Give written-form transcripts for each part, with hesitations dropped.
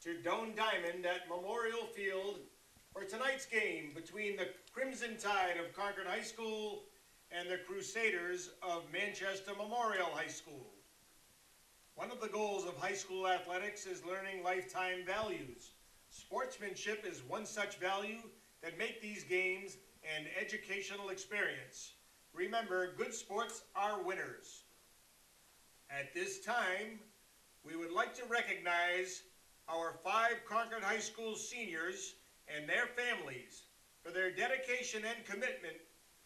to Doane Diamond at Memorial Field for tonight's game between the Crimson Tide of Concord High School and the Crusaders of Manchester Memorial High School. One of the goals of high school athletics is learning lifetime values. Sportsmanship is one such value that make these games an educational experience. Remember, good sports are winners. At this time, we would like to recognize our 5 Concord High School seniors and their families for their dedication and commitment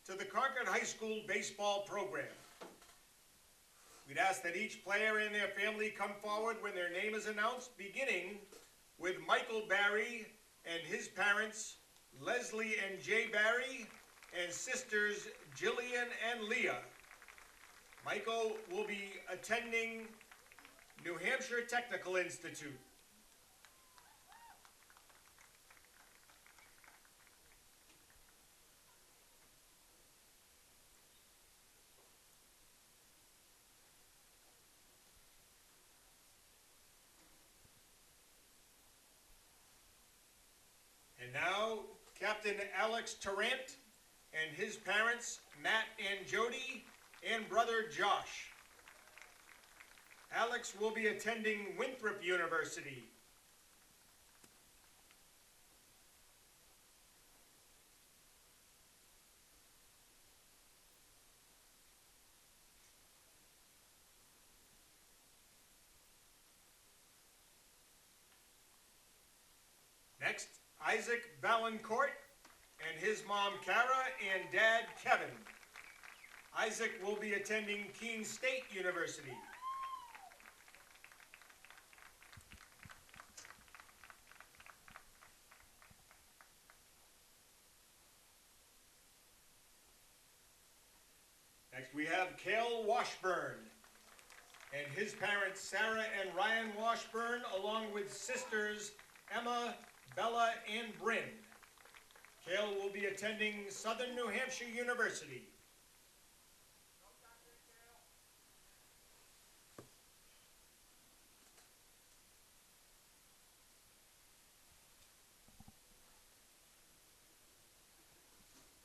to the Concord High School baseball program. We'd ask that each player and their family come forward when their name is announced, beginning with Michael Barry and his parents, Leslie and Jay Barry, and sisters Jillian and Leah. Michael will be attending New Hampshire Technical Institute. And now, Captain Alex Tarrant and his parents, Matt and Jody, and brother Josh. Alex will be attending Winthrop University. Next, Isaac Valancourt and his mom Kara and dad Kevin. Isaac will be attending Keene State University. Next we have Kale Washburn and his parents Sarah and Ryan Washburn, along with sisters Emma, Bella, and Bryn. Kale will be attending Southern New Hampshire University.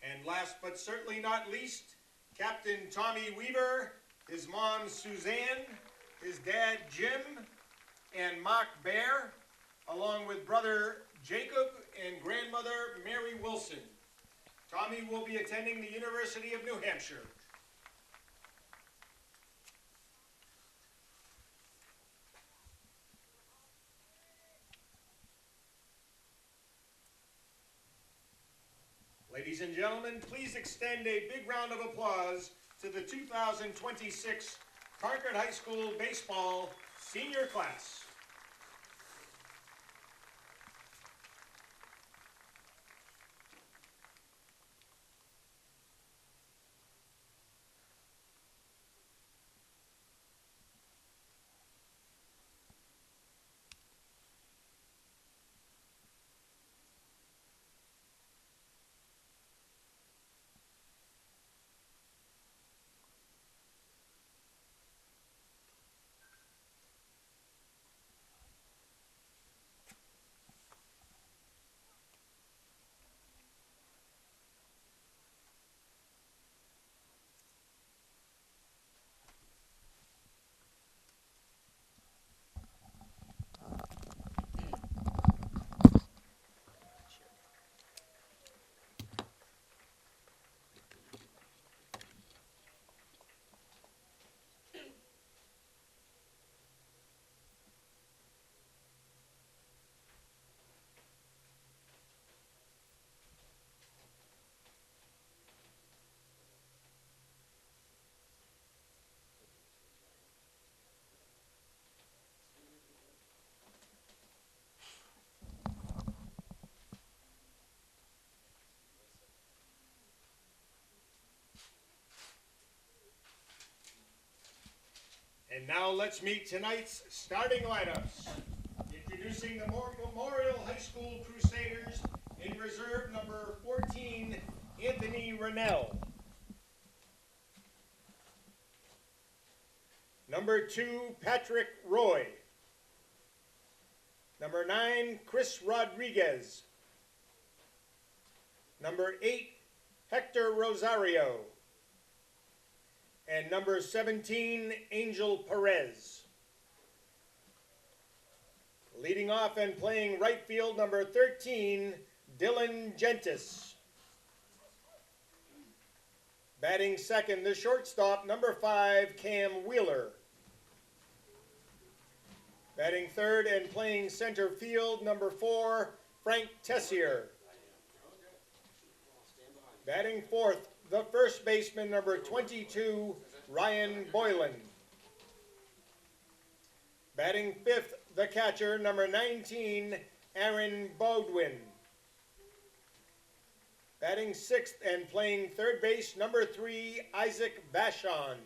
And last but certainly not least, Captain Tommy Weaver, his mom Suzanne, his dad Jim, and Mark Bear, along with brother Jacob and grandmother Mary Wilson. Tommy will be attending the University of New Hampshire. Ladies and gentlemen, please extend a big round of applause to the 2026 Concord High School baseball senior class. And now let's meet tonight's starting lineups. Introducing the Memorial High School Crusaders, in reserve number 14, Anthony Rennell. Number 2, Patrick Roy. Number 9, Chris Rodriguez. Number 8, Hector Rosario. And number 17, Angel Perez. Leading off and playing right field, number 13, Dylan Gentis. Batting second, the shortstop, number 5, Cam Wheeler. Batting third and playing center field, number 4, Frank Tessier. Batting fourth, the first baseman, number 22, Ryan Boylan. Batting fifth, the catcher, number 19, Aaron Baldwin. Batting sixth and playing third base, number 3, Isaac Vachon.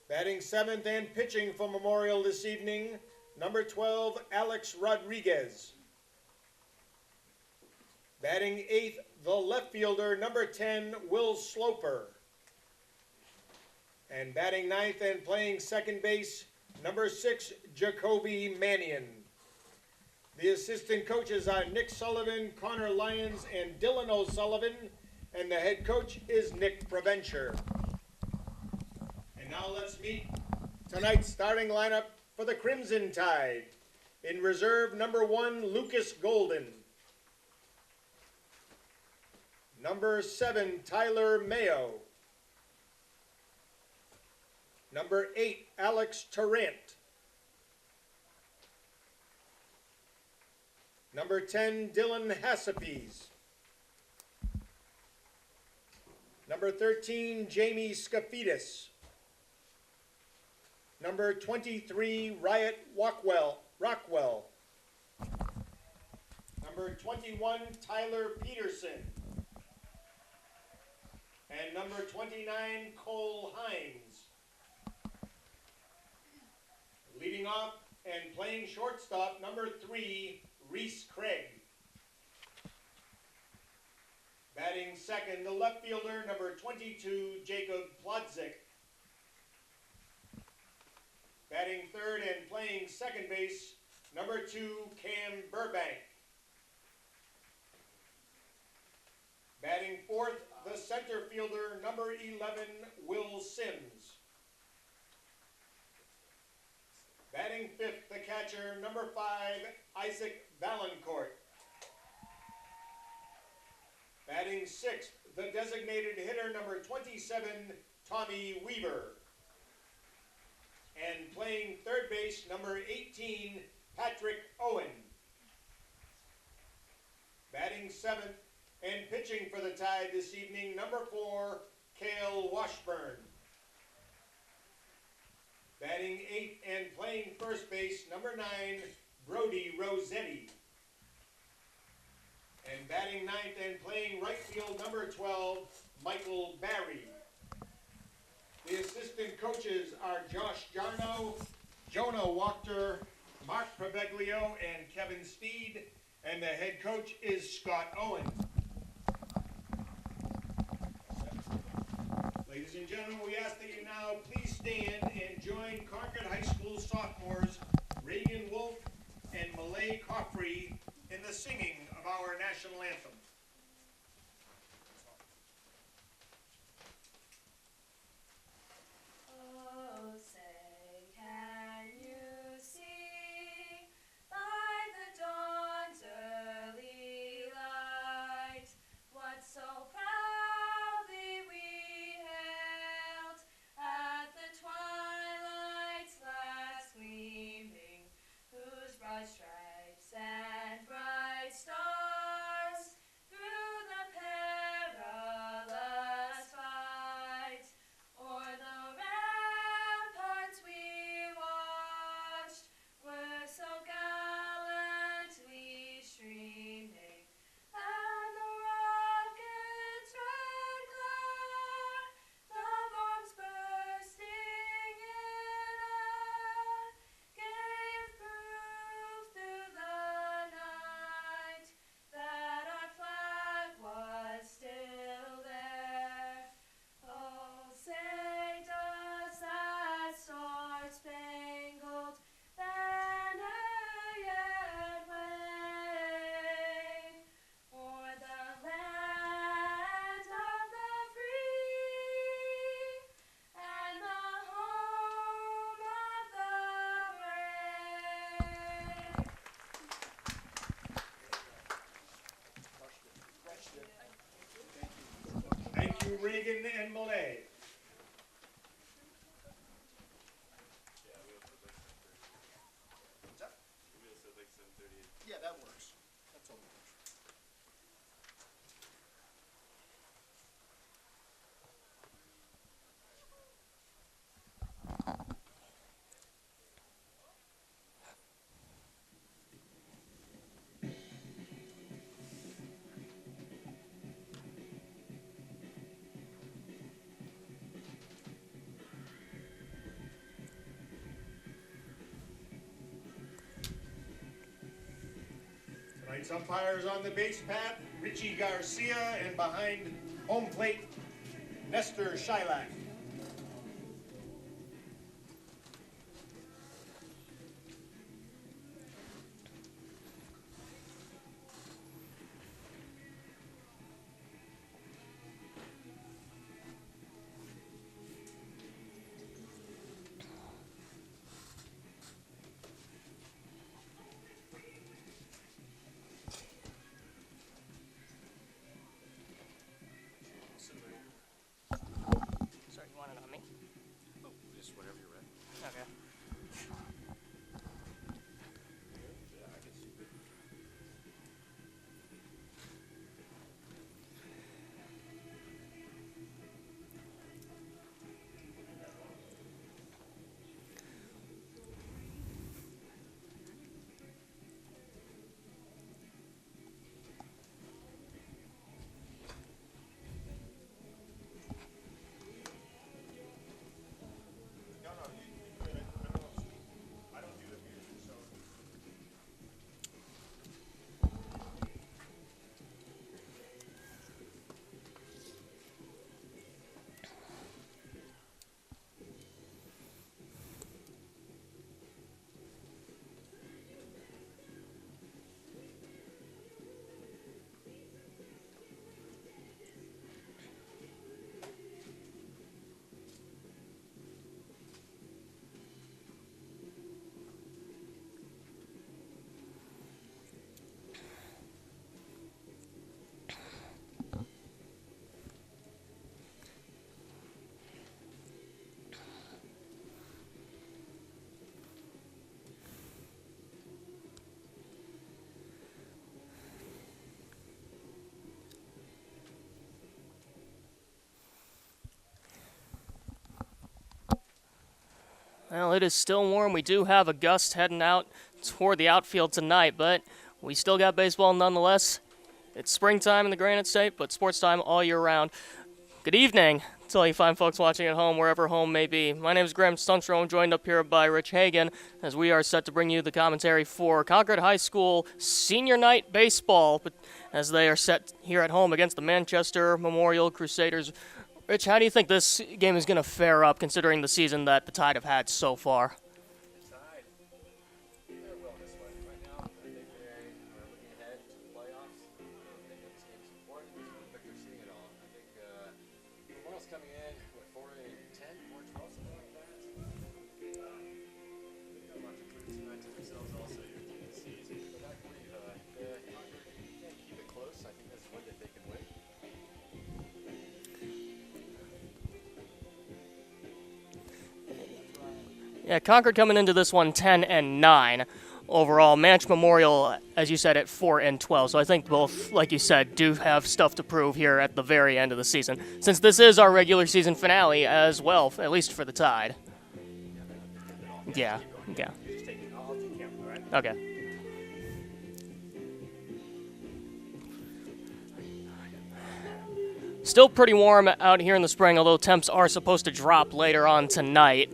Batting seventh and pitching for Memorial this evening, number 12, Alex Rodriguez. Batting eighth, the left fielder, number 10, Will Sloper. And batting ninth and playing second base, number 6, Jacoby Mannion. The assistant coaches are Nick Sullivan, Connor Lyons, and Dylan O'Sullivan, and the head coach is Nick Preventure. And now let's meet tonight's starting lineup for the Crimson Tide. In reserve, number 1, Lucas Golden. Number 7, Tyler Mayo. Number 8, Alex Tarrant. Number 10, Dylan Hassapes. Number 13, Jamie Skafidis. Number 23, Riot Rockwell. Number 21, Tyler Peterson. And number 29, Cole Hines. Leading off and playing shortstop, number 3, Rhys Craigue. Batting second, the left fielder, number 22, Jacob Plotzik. Batting third and playing second base, number 2, Cam Burbank. Batting fourth, the center fielder, number 11, Will Sims. Batting fifth, the catcher, number 5, Isaac Valancourt. Batting sixth, the designated hitter, number 27, Tommy Weaver. And playing third base, number 18, Patrick Owen. Batting seventh and pitching for the Tide this evening, number 4, Kale Washburn. Batting eighth and playing first base, number 9, Brody Rossetti. And batting ninth and playing right field, number 12, Michael Barry. The assistant coaches are Josh Jarno, Jonah Wachter, Mark Preveglio, and Kevin Steed. And the head coach is Scott Owen. Ladies and gentlemen, we ask that you now please stand and join Concord High School sophomores Reagan Wolf and Malay Coffrey in the singing of our national anthem. Oh, say, can you see by the dawn's early light what so proudly we hailed at the twilight's last gleaming, whose broad stripes and bright stars Thank you, Reagan and Malay. Yeah, that works. That's all. Tonight's umpires on the base path, Richie Garcia, and behind home plate, Nestor Shilak. Sorry, you want it on me? Oh, just whenever you're ready. Okay. Yeah, I can see it. I don't do the music, so. Well, it is still warm. We do have a gust heading out toward the outfield tonight, but we still got baseball nonetheless. It's springtime in the Granite State, but sports time all year round. Good evening to all you fine folks watching at home, wherever home may be. My name is Graham Sundström, joined up here by Rich Hagan, as we are set to bring you the commentary for Concord High School Senior Night Baseball, as they are set here at home against the Manchester Memorial Crusaders. Rich, how do you think this game is going to fare up, considering the season that the Tide have had so far? Tide. They're well this way. Right now, I think they are looking ahead to the playoffs. They know this game is important. It's one Victor seeing it all. I think Memorial's coming in, 4-10, 4-12, something like that. They've got a lot to prove tonight to themselves also here through the season. But I believe if Concord can keep it close, I think that's one that they can win. Yeah, Concord coming into this one 10-9 overall. Manch Memorial, as you said, at 4-12. So I think both, like you said, do have stuff to prove here at the very end of the season, since this is our regular season finale as well, at least for the Tide. Yeah. Okay. Still pretty warm out here in the spring, although temps are supposed to drop later on tonight.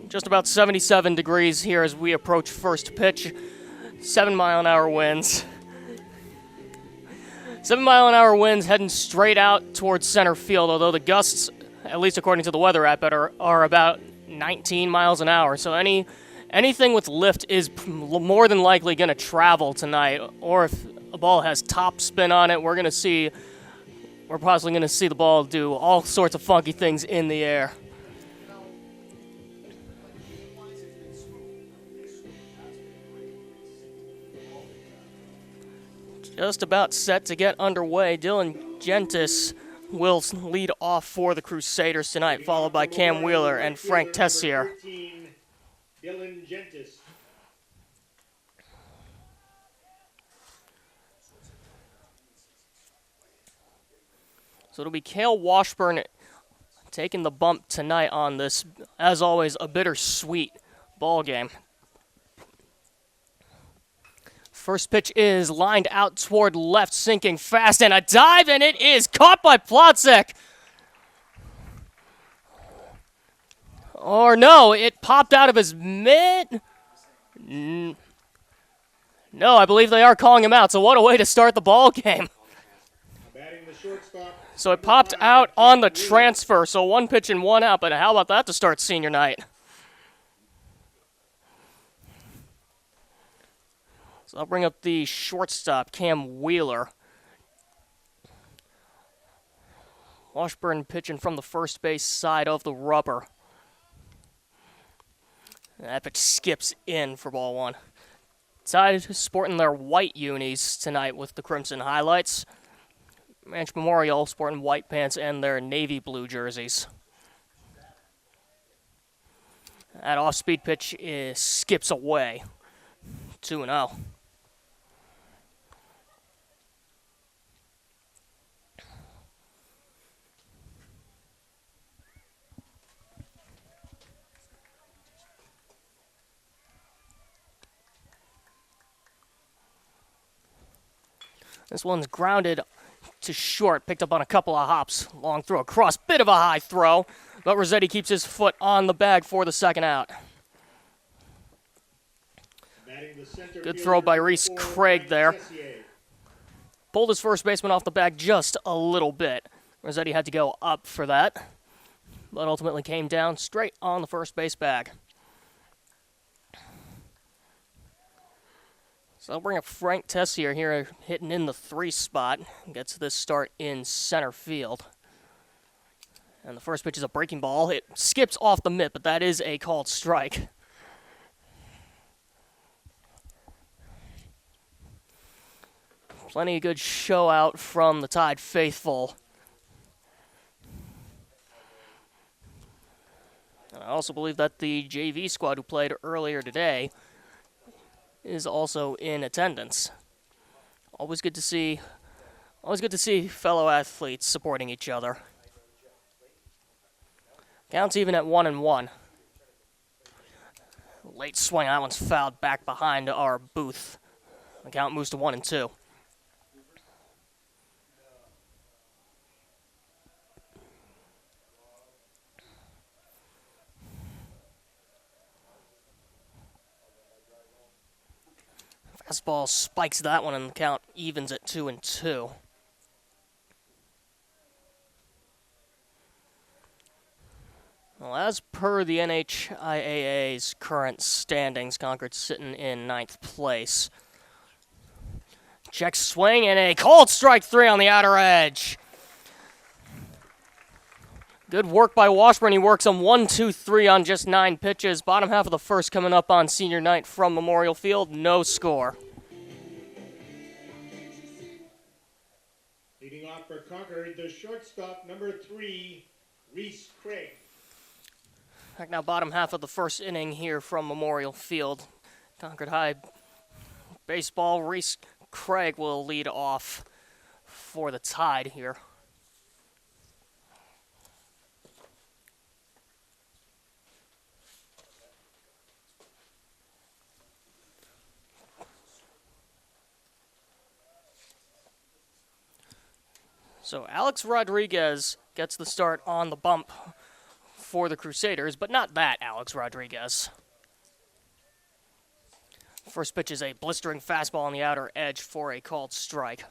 Just about 77 degrees here as we approach first pitch. 7-mile-an-hour winds. 7-mile-an-hour winds heading straight out towards center field, although the gusts, at least according to the weather app, are about 19 miles an hour. So anything with lift is more than likely going to travel tonight. Or if a ball has top spin on it, we're possibly going to see the ball do all sorts of funky things in the air. just about set to get underway. Dylan Gentis will lead off for the Crusaders tonight, followed by Cam Wheeler and Frank Tessier. Dylan Gentis. So it'll be Kale Washburn taking the bump tonight on this, as always, a bittersweet ball game. First pitch is lined out toward left, sinking fast, and a dive, and it is caught by Plotzek. Or no, it popped out of his mitt. No, I believe they are calling him out, so what a way to start the ball game. So it popped out on the transfer, so one pitch and one out, but how about that to start senior night? So I'll bring up the shortstop, Cam Wheeler. Washburn pitching from the first base side of the rubber. That pitch skips in for ball one. Tide sporting their white unis tonight with the crimson highlights. Ranch Memorial sporting white pants and their navy blue jerseys. That off-speed pitch skips away. 2-0. This one's grounded to short, picked up on a couple of hops. Long throw across, bit of a high throw, but Rossetti keeps his foot on the bag for the second out. Good throw by Rhys Craigue there. Pulled his first baseman off the bag just a little bit. Rossetti had to go up for that, but ultimately came down straight on the first base bag. So I'll bring up Frank Tessier here, hitting in the 3 spot. Gets this start in center field. And the first pitch is a breaking ball. It skips off the mitt, but that is a called strike. Plenty of good show out from the Tide faithful. And I also believe that the JV squad who played earlier today is also in attendance. Always good to see fellow athletes supporting each other. Count's even at 1-1. Late swing, that one's fouled back behind our booth. The count moves to 1-2. Fastball spikes that one, and the count evens at 2-2. Well, as per the NHIAA's current standings, Concord's sitting in 9th place. Check swing, and a called strike 3 on the outer edge. Good work by Washburn. He works on 1, 2, 3 on just 9 pitches. Bottom half of the first coming up on senior night from Memorial Field. No score. Leading off for Concord, the shortstop, number 3, Rhys Craigue. Back now, bottom half of the first inning here from Memorial Field. Concord High baseball. Rhys Craigue will lead off for the Tide here. So Alex Rodriguez gets the start on the bump for the Crusaders, but not that Alex Rodriguez. First pitch is a blistering fastball on the outer edge for a called strike.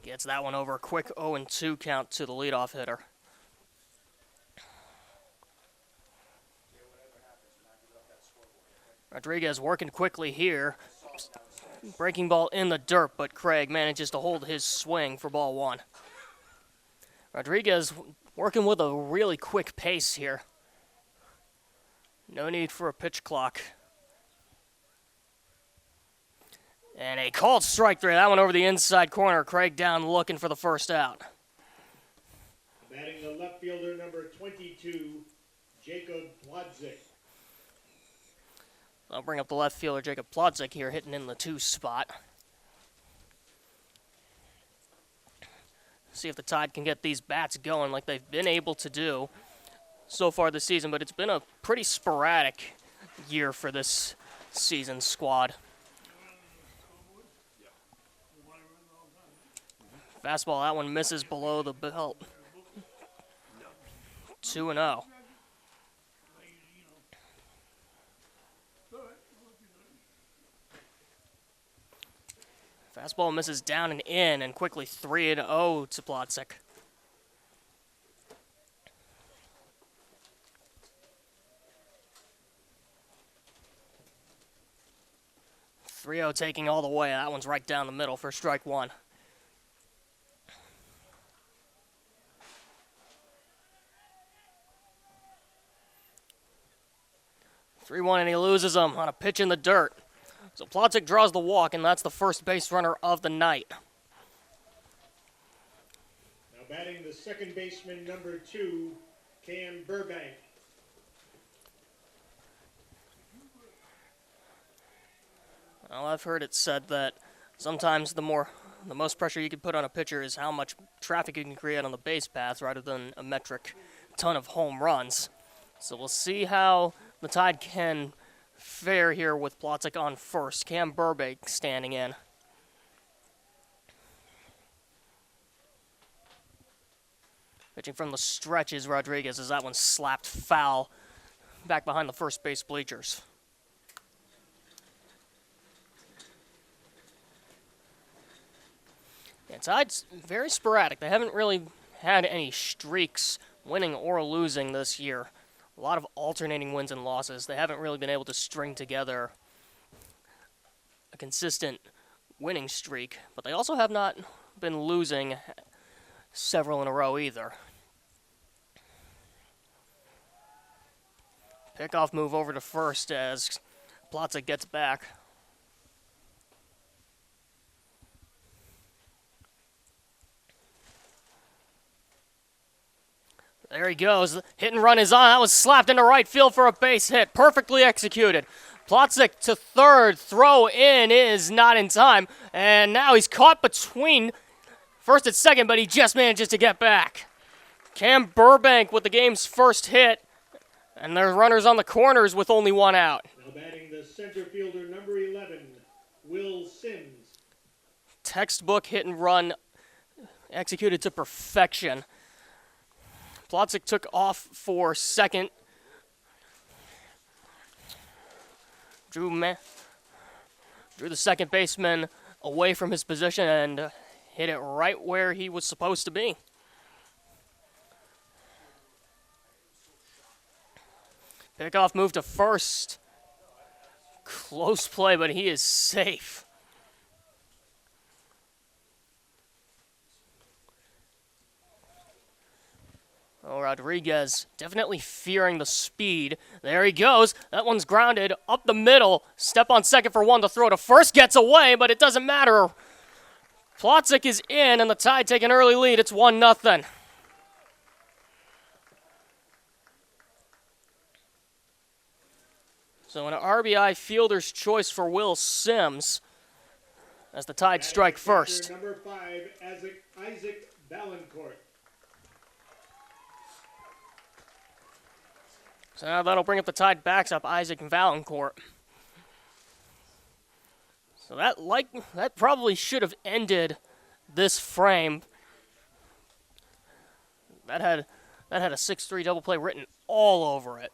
Gets that one over a quick 0-2 count to the leadoff hitter. Rodriguez working quickly here. Breaking ball in the dirt, but Craigue manages to hold his swing for ball 1. Rodriguez working with a really quick pace here. No need for a pitch clock. And a called strike there. That one over the inside corner. Craigue down looking for the first out. Batting the left fielder, number 22, Jacob Plodzik. I'll bring up the left fielder, Jacob Plodzik, here, hitting in the 2 spot. See if the Tide can get these bats going like they've been able to do so far this season, but it's been a pretty sporadic year for this season's squad. Fastball, that one misses below the belt. 2-0. Fastball misses down and in, and quickly 3-0 to Plotzik. Taking all the way. That one's right down the middle for strike 1. 3-1, and he loses him on a pitch in the dirt. So Plotzik draws the walk, and that's the first base runner of the night. Now batting the second baseman, number 2, Cam Burbank. Well, I've heard it said that sometimes the most pressure you can put on a pitcher is how much traffic you can create on the base paths rather than a metric ton of home runs. So we'll see how the Tide can fare here with Plotzik on first. Cam Burbank standing in. Pitching from the stretch is Rodriguez as that one slapped foul back behind the first base bleachers. Yeah, Tide's very sporadic. They haven't really had any streaks, winning or losing this year. A lot of alternating wins and losses. They haven't really been able to string together a consistent winning streak, but they also have not been losing several in a row either. Pickoff move over to first as Plotzik gets back. There he goes. Hit and run is on. That was slapped into right field for a base hit. Perfectly executed. Plotzik to third. Throw in is not in time. And now he's caught between first and second, but he just manages to get back. Cam Burbank with the game's first hit. And there's runners on the corners with only one out. Now batting the center fielder, number 11, Will Sims. Textbook hit and run executed to perfection. Plotzik took off for second. Drew the second baseman away from his position and hit it right where he was supposed to be. Pickoff move to first. Close play, but he is safe. Oh, Rodriguez definitely fearing the speed. There he goes. That one's grounded up the middle. Step on second for one to throw to first. Gets away, but it doesn't matter. Plotzik is in, and the Tide take an early lead. It's 1-0. So an RBI fielder's choice for Will Sims as the Tide strike first. Number 5, Isaac Ballancourt. So now that'll bring up the Tide backs up Isaac Valancourt. So that probably should have ended this frame. That had a 6-3 double play written all over it.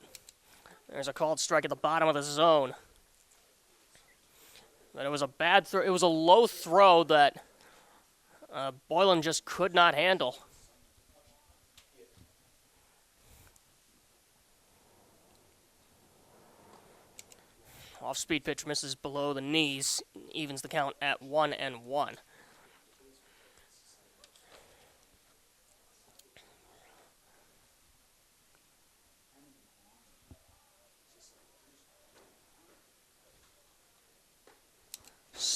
There's a called strike at the bottom of the zone. But it was a bad throw. It was a low throw that Boylan just could not handle. Off-speed pitch misses below the knees, evens the count at 1-1.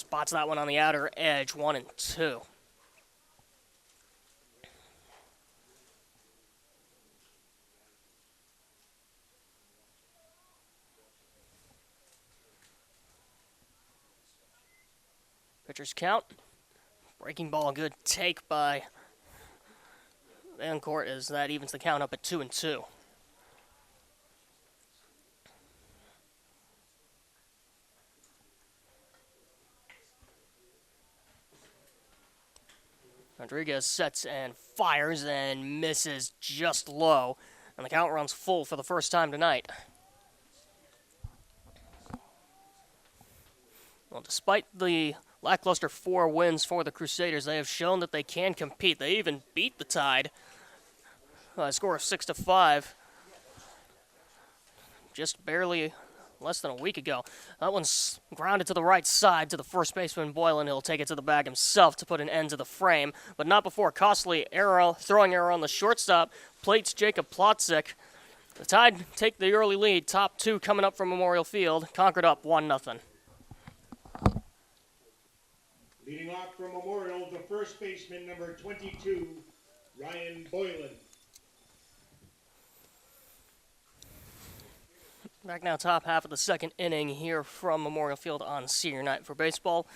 spots that one on the outer edge, 1-2. Pitcher's count. Breaking ball, good take by Concord as that evens the count up at 2-2. Rodriguez sets and fires and misses just low, and the count runs full for the first time tonight. Well, despite the lackluster 4 wins for the Crusaders, they have shown that they can compete. They even beat the Tide by a score of 6-5, just barely less than a week ago. That one's grounded to the right side to the first baseman Boylan. He'll take it to the bag himself to put an end to the frame, but not before a costly throwing error on the shortstop plates Jacob Plotzik. The Tide take the early lead. Top 2 coming up from Memorial Field. Concord up 1-0. Leading off from Memorial, the first baseman, number 22, Ryan Boylan. Back now, top half of the second inning here from Memorial Field on senior night for baseball.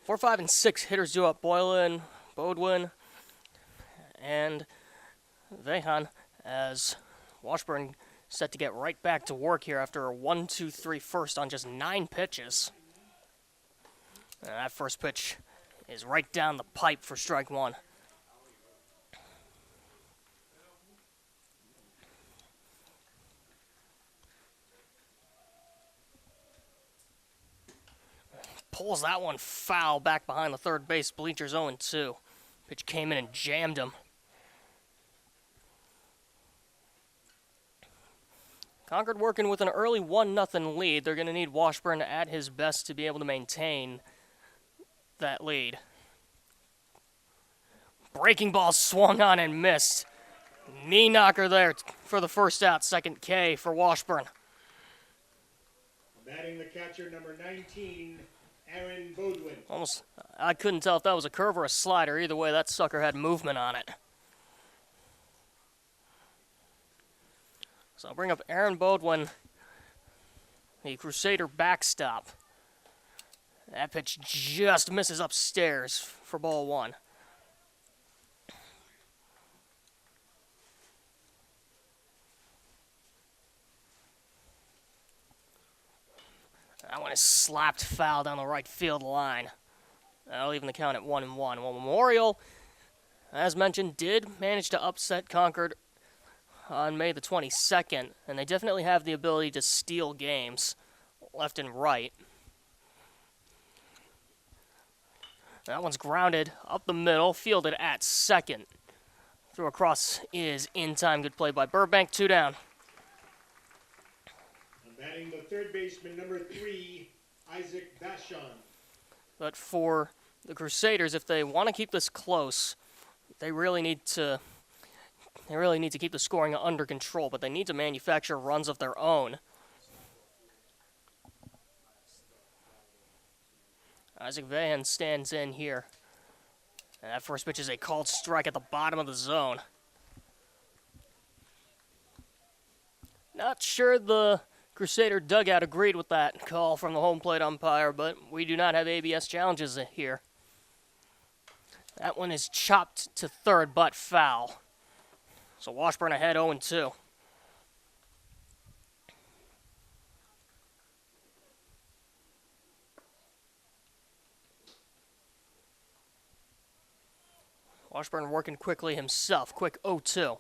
4, 5, and 6 hitters due up: Boylan, Bodwin, and Vehan, as Washburn set to get right back to work here after a 1-2-3 first on just 9 pitches. And that first pitch is right down the pipe for strike 1. Pulls that one foul back behind the third base bleachers, 0-2. Pitch came in and jammed him. Concord working with an early 1-0 lead. They're going to need Washburn to add his best to be able to maintain that lead. Breaking ball swung on and missed. Knee knocker there for the first out. Second K for Washburn. Batting the catcher, number 19, Aaron Bodwin. Almost, I couldn't tell if that was a curve or a slider. Either way, that sucker had movement on it. So I'll bring up Aaron Bodwin, the Crusader backstop. That pitch just misses upstairs for ball 1. That one is slapped foul down the right field line. That'll even the count at 1-1. Well, Memorial, as mentioned, did manage to upset Concord on May the 22nd, and they definitely have the ability to steal games left and right. That one's grounded up the middle, fielded at second. Throw across is in time. Good play by Burbank. 2 down. Batting the third baseman, number 3, Isaac Vachon. But for the Crusaders, if they want to keep this close, they really need to keep the scoring under control, but they need to manufacture runs of their own. Isaac Vahan stands in here. And that first pitch is a called strike at the bottom of the zone. Not sure the Crusader dugout agreed with that call from the home plate umpire, but we do not have ABS challenges here. That one is chopped to third, but foul. So Washburn ahead 0-2. Washburn working quickly himself. Quick 0-2.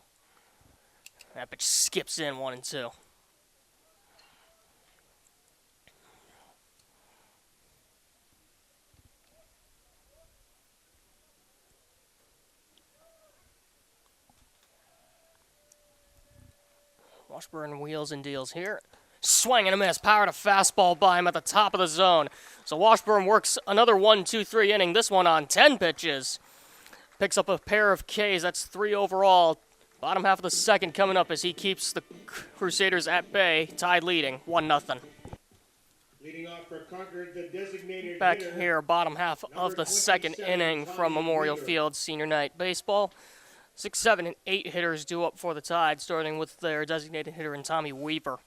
That pitch skips in 1-2. Washburn wheels and deals here. Swing and a miss. Power to fastball by him at the top of the zone. So Washburn works another 1-2-3 inning. This one on 10 pitches. Picks up a pair of Ks. That's 3 overall. Bottom half of the second coming up as he keeps the Crusaders at bay. Tide leading 1-0. Leading off for Concord, the designated Back hitter, here, bottom half of number the second 27, inning from Tommy Memorial Weaver. Field Senior Night Baseball. 6, 7, and 8 hitters due up for the Tide, starting with their designated hitter in Tommy Weaver.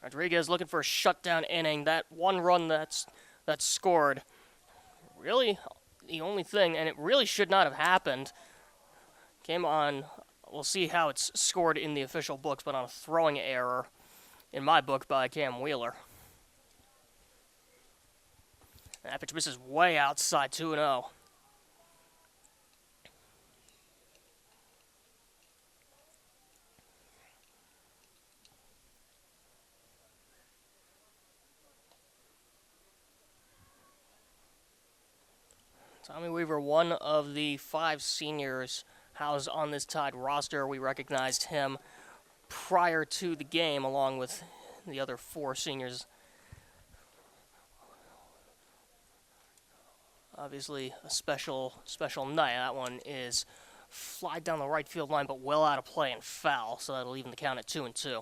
Rodriguez looking for a shutdown inning. That one run that's scored, really the only thing, and it really should not have happened, came on, we'll see how it's scored in the official books, but on a throwing error in my book by Cam Wheeler. That pitch misses way outside, 2-0. Tommy Weaver, one of the 5 seniors housed on this Tide roster. We recognized him prior to the game along with the other 4 seniors. Obviously a special night. That one is fly down the right field line but well out of play and foul, so that'll even the count at 2-2.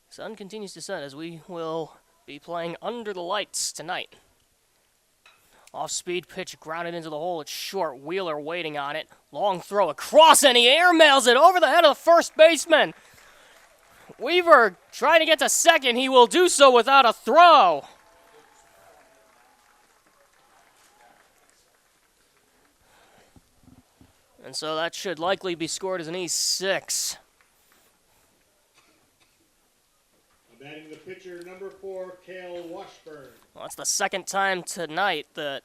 Sun continues to set as we will be playing under the lights tonight. Off-speed pitch grounded into the hole. It's short. Wheeler waiting on it. Long throw across, and he airmails it over the head of the first baseman. Weaver trying to get to second. He will do so without a throw. And so that should likely be scored as an E6. Batting the pitcher, number 4, Kale Washburn. Well, it's the second time tonight that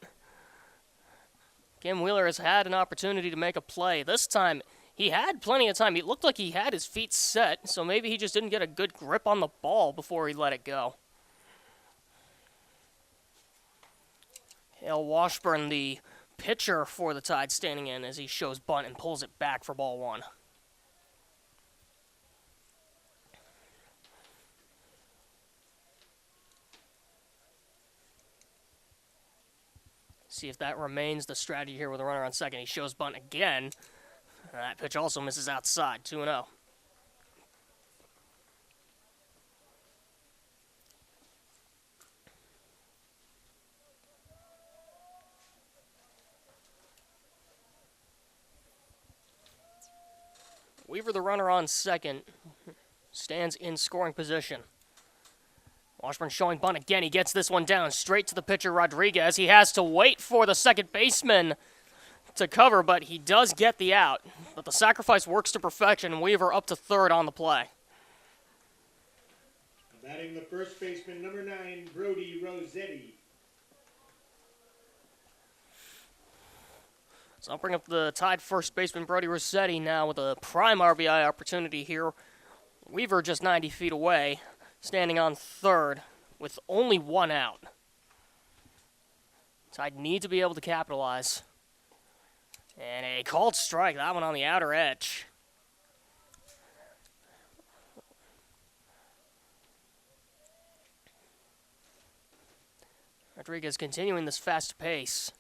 Kim Wheeler has had an opportunity to make a play. This time, he had plenty of time. It looked like he had his feet set, so maybe he just didn't get a good grip on the ball before he let it go. Kale Washburn, the pitcher for the Tide, standing in as he shows bunt and pulls it back for ball 1. See if that remains the strategy here with a runner on second. He shows bunt again. And that pitch also misses outside, 2-0. Weaver, the runner on second, stands in scoring position. Washburn showing bunt again. He gets this one down straight to the pitcher, Rodriguez. He has to wait for the second baseman to cover, but he does get the out. But the sacrifice works to perfection, and Weaver up to third on the play. Batting the first baseman, number 9, Brody Rossetti. So I'll bring up the Tide first baseman, Brody Rossetti, now with a prime RBI opportunity here. Weaver just 90 feet away, standing on third with only 1 out. Tide need to be able to capitalize. And a called strike, that one on the outer edge. Rodriguez continuing this fast pace.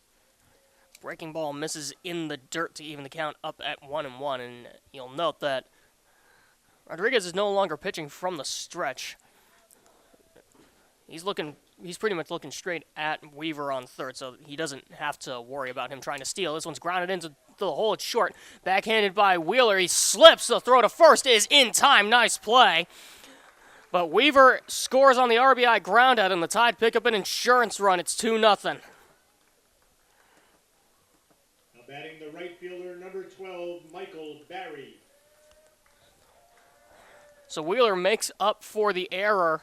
Breaking ball misses in the dirt to even the count up at 1-1, and you'll note that Rodriguez is no longer pitching from the stretch. He's pretty much looking straight at Weaver on third, so he doesn't have to worry about him trying to steal. This one's grounded into the hole. It's short. Backhanded by Wheeler. He slips. The throw to first is in time. Nice play. But Weaver scores on the RBI ground out, and the Tide pick up an insurance run. It's 2-0. Now batting the right fielder, number 12, Michael Barry. So Wheeler makes up for the error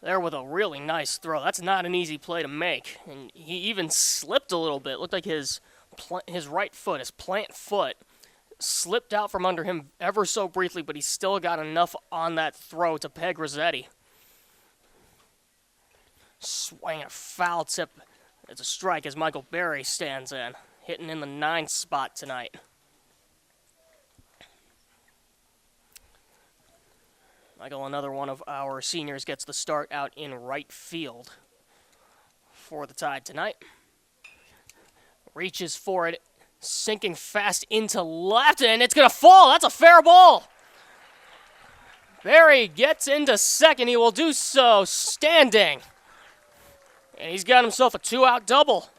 there with a really nice throw. That's not an easy play to make. And he even slipped a little bit. Looked like his right foot, his plant foot, slipped out from under him ever so briefly, but he still got enough on that throw to peg Rossetti. Swing a foul tip. It's a strike as Michael Barry stands in, hitting in the 9th spot tonight. Michael, another one of our seniors, gets the start out in right field for the Tide tonight. Reaches for it sinking fast into left, and it's going to fall. That's a fair ball. Barry gets into second. He will do so standing. And he's got himself a 2-out double.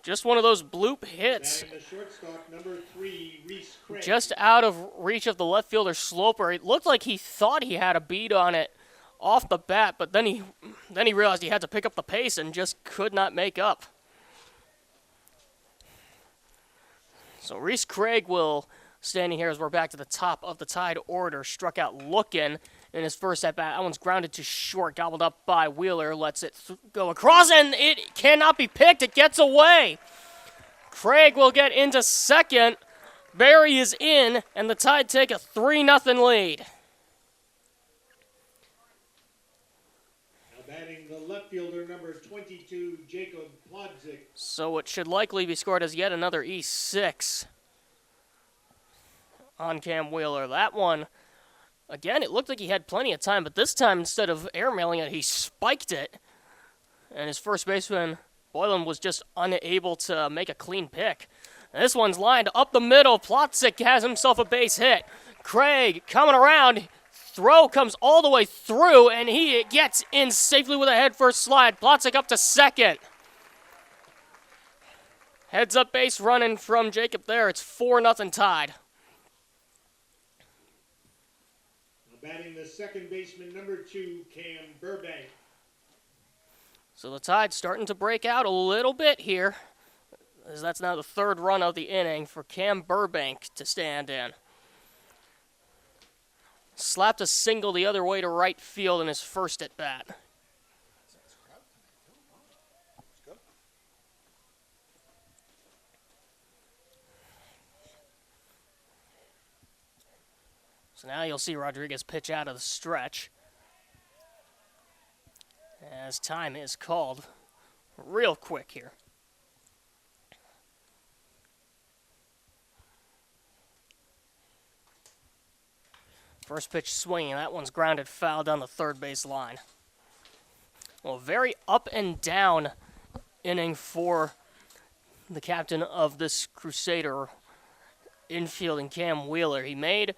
Just one of those bloop hits. Batting the shortstop, number 3, Rhys Craigue. Just out of reach of the left fielder Sloper. It looked like he thought he had a beat on it off the bat, but then he realized he had to pick up the pace and just could not make up. So Rhys Craigue will, standing here as we're back to the top of the Tide order, struck out looking in his first at-bat. That one's grounded to short, gobbled up by Wheeler, lets it go across, and it cannot be picked. It gets away. Craigue will get into second. Barry is in, and the Tide take a 3-0 lead. Now batting the left fielder, number 22, Jacob Plodzik. So it should likely be scored as yet another E6 on Cam Wheeler. That one, again, it looked like he had plenty of time, but this time, instead of airmailing it, he spiked it. And his first baseman, Boylan, was just unable to make a clean pick. And this one's lined up the middle. Plotzik has himself a base hit. Craigue coming around. Throw comes all the way through, and he gets in safely with a head-first slide. Plotzik up to second. Heads-up base running from Jacob there. It's 4-0 Tide. Batting the second baseman, number 2, Cam Burbank. So the Tide starting to break out a little bit here, as that's now the third run of the inning for Cam Burbank to stand in. Slapped a single the other way to right field in his first at-bat. So now you'll see Rodriguez pitch out of the stretch as time is called real quick here. First pitch swinging. That one's grounded foul down the third base line. Well, very up and down inning for the captain of this Crusader infield in Cam Wheeler. He made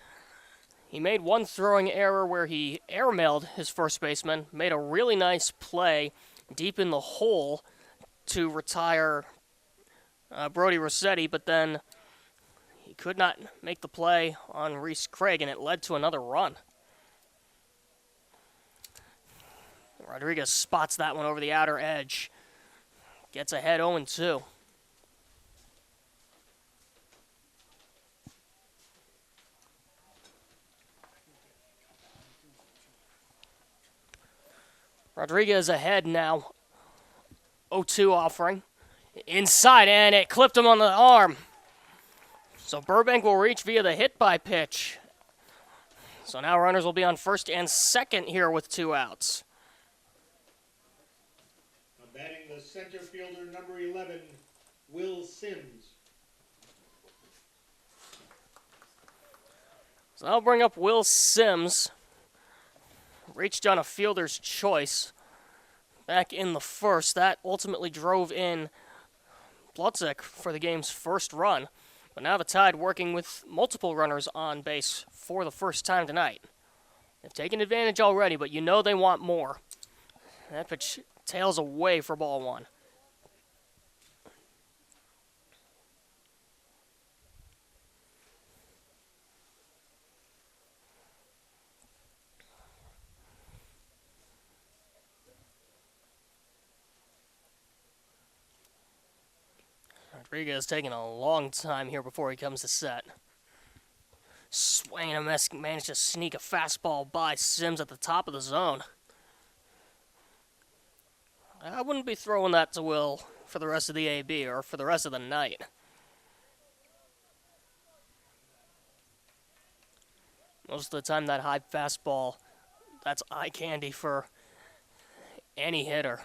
one throwing error where he airmailed his first baseman, made a really nice play deep in the hole to retire Brody Rossetti, but then he could not make the play on Rhys Craigue, and it led to another run. Rodriguez spots that one over the outer edge. Gets ahead 0-2. Rodriguez ahead now. 0-2 offering. Inside, and it clipped him on the arm. So Burbank will reach via the hit by pitch. So now runners will be on first and second here with 2 outs. Batting the center fielder, number 11, Will Sims. So I'll bring up Will Sims. Reached on a fielder's choice back in the first. That ultimately drove in Plotzik for the game's first run. But now the Tide working with multiple runners on base for the first time tonight. They've taken advantage already, but you know they want more. That pitch tails away for ball 1. Rodriguez taking a long time here before he comes to set. Swinging and managed to sneak a fastball by Sims at the top of the zone. I wouldn't be throwing that to Will for the rest of the AB or for the rest of the night. Most of the time, that high fastball, that's eye candy for any hitter.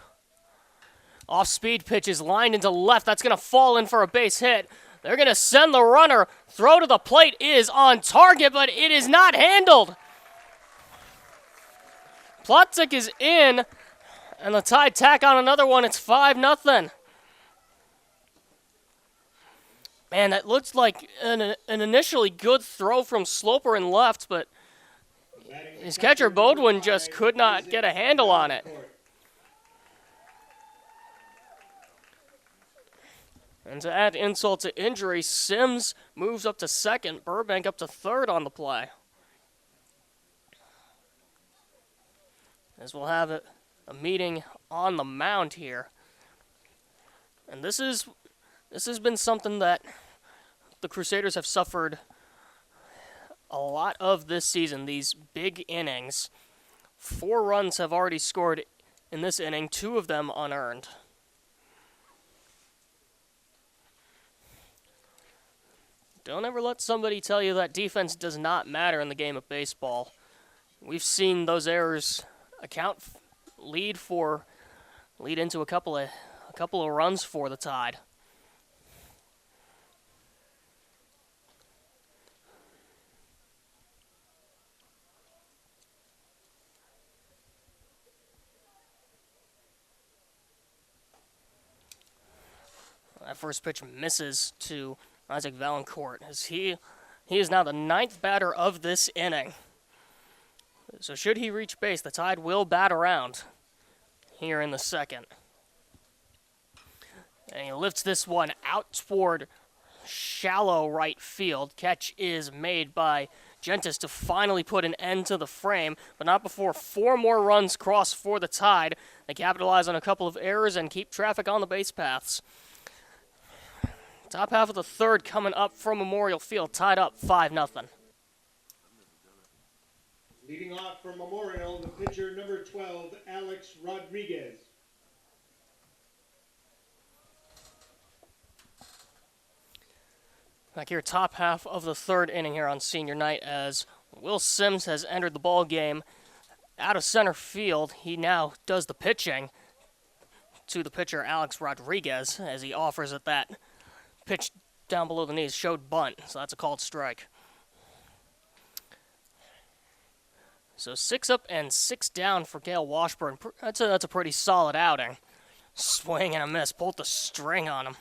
Off-speed pitch is lined into left. That's going to fall in for a base hit. They're going to send the runner. Throw to the plate is on target, but it is not handled. Plotzik is in, and the Tide tack on another one. It's 5-0. Man, that looks like an initially good throw from Sloper in left, but his catcher Bodwin just could not get a handle on it. And to add insult to injury, Sims moves up to second, Burbank up to third on the play. As we'll have a meeting on the mound here. And this has been something that the Crusaders have suffered a lot of this season, these big innings. 4 runs have already scored in this inning, 2 of them unearned. Don't ever let somebody tell you that defense does not matter in the game of baseball. We've seen those errors lead into a couple of runs for the Tide. That first pitch misses to Isaac Valancourt, as he is now the 9th batter of this inning. So should he reach base, the Tide will bat around here in the second. And he lifts this one out toward shallow right field. Catch is made by Gentis to finally put an end to the frame, but not before 4 more runs cross for the Tide. They capitalize on a couple of errors and keep traffic on the base paths. Top half of the third coming up from Memorial Field, tied up 5-0. Leading off for Memorial, the pitcher number 12, Alex Rodriguez. Back here, top half of the third inning here on senior night, as Will Sims has entered the ball game out of center field. He now does the pitching to the pitcher, Alex Rodriguez, as he offers at that pitch down below the knees, showed bunt, so that's a called strike. So 6 up and 6 down for Kale Washburn. That's a pretty solid outing. Swing and a miss, pulled the string on him.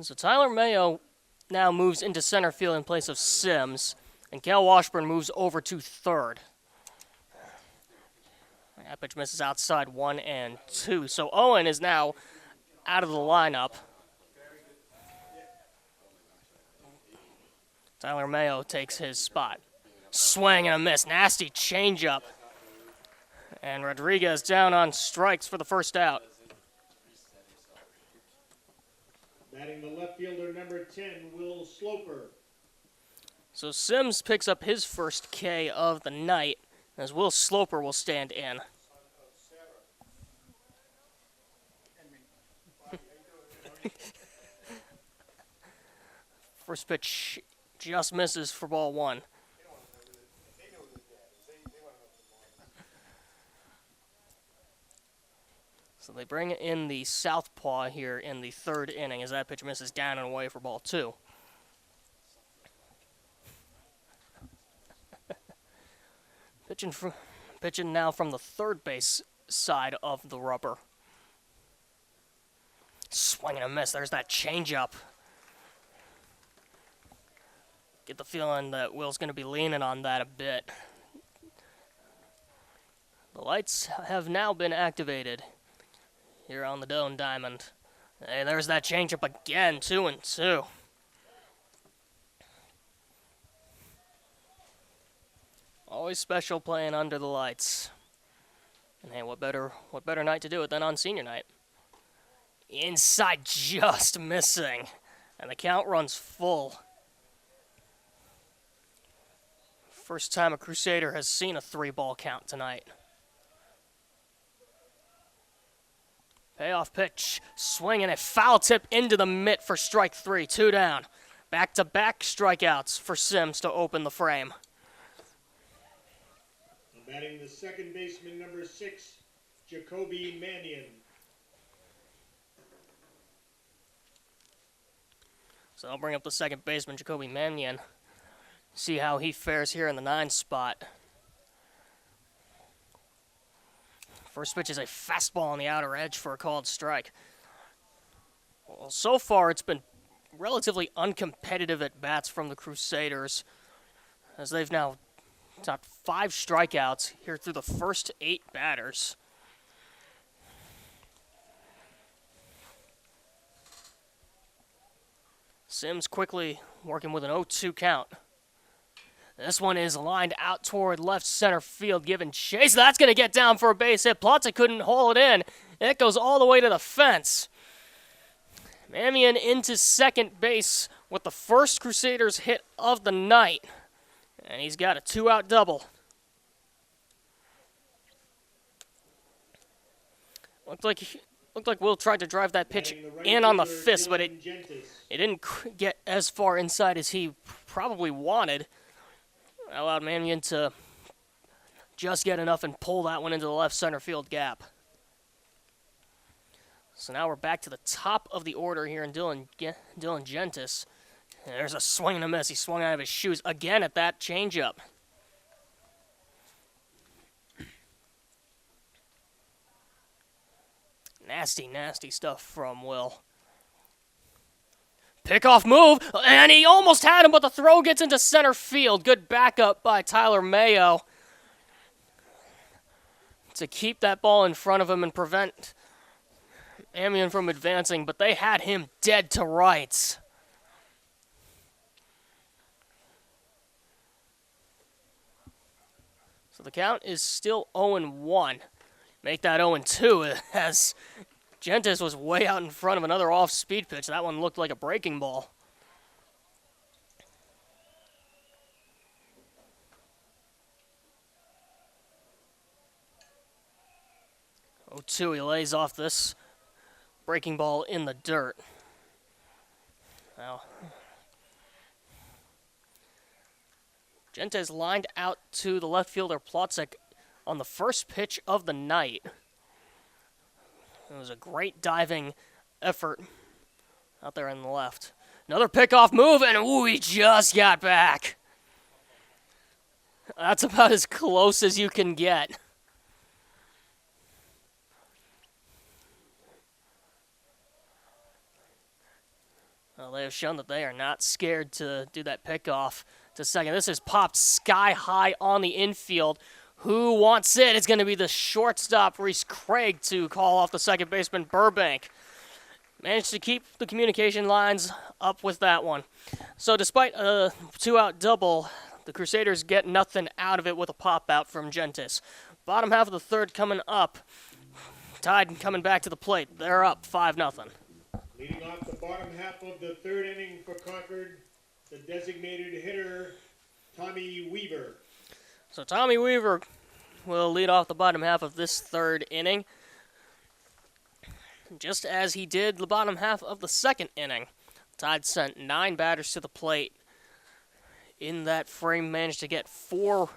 So Tyler Mayo now moves into center field in place of Sims, and Kale Washburn moves over to third. That pitch misses outside 1-2. So Owen is now out of the lineup. Tyler Mayo takes his spot. Swing and a miss. Nasty changeup. And Rodriguez down on strikes for the first out. Batting the left fielder number 10, Will Sloper. So Sims picks up his first K of the night, as Will Sloper will stand in. First pitch just misses for ball 1. So they bring in the southpaw here in the third inning, as that pitch misses down and away for ball 2. Pitching now from the third base side of the rubber. Swing and a miss. There's that changeup. Get the feeling that Will's going to be leaning on that a bit. The lights have now been activated here on the Doane Diamond. Hey, there's that changeup again, 2-2. Always special playing under the lights. And hey, what better night to do it than on senior night? Inside, just missing. And the count runs full. First time a Crusader has seen a 3-ball count tonight. Payoff pitch, swing and a foul tip into the mitt for strike 3, 2 down. Back-to-back strikeouts for Sims to open the frame. Batting the second baseman number 6, Jacoby Mannion. So I'll bring up the second baseman, Jacoby Mannion. See how he fares here in the 9 spot. First pitch is a fastball on the outer edge for a called strike. Well, so far it's been relatively uncompetitive at bats from the Crusaders, as they've now got 5 strikeouts here through the first 8 batters. Sims quickly working with an 0-2 count. This one is lined out toward left center field, giving chase. That's going to get down for a base hit. Plotza couldn't haul it in. It goes all the way to the fence. Mannion into second base with the first Crusaders hit of the night. And he's got a 2-out double. Looked like Will tried to drive that pitch in on the fist, but it didn't get as far inside as he probably wanted. Allowed Mannion to just get enough and pull that one into the left center field gap. So now we're back to the top of the order here in Dylan Gentis. And there's a swing and a miss. He swung out of his shoes again at that changeup. Nasty, nasty stuff from Will. Pickoff move, and he almost had him, but the throw gets into center field. Good backup by Tyler Mayo to keep that ball in front of him and prevent Amion from advancing, but they had him dead to rights. So the count is still 0-1. Make that 0-2 as Gentis was way out in front of another off-speed pitch. That one looked like a breaking ball. Oh, 2, he lays off this breaking ball in the dirt. Now, Gentis lined out to the left fielder Plotzek on the first pitch of the night. It was a great diving effort out there on the left. Another pickoff move, and ooh, he just got back. That's about as close as you can get. Well, they have shown that they are not scared to do that pickoff to second. This is popped sky high on the infield. Who wants it? It's going to be the shortstop, Rhys Craigue, to call off the second baseman, Burbank. Managed to keep the communication lines up with that one. So despite a 2-out double, the Crusaders get nothing out of it with a pop-out from Gentis. Bottom half of the third coming up. Tide coming back to the plate. They're up 5-0. Leading off the bottom half of the third inning for Concord, the designated hitter, Tommy Weaver. So Tommy Weaver will lead off the bottom half of this third inning, just as he did the bottom half of the second inning. Tide sent 9 batters to the plate. In that frame, managed to get 4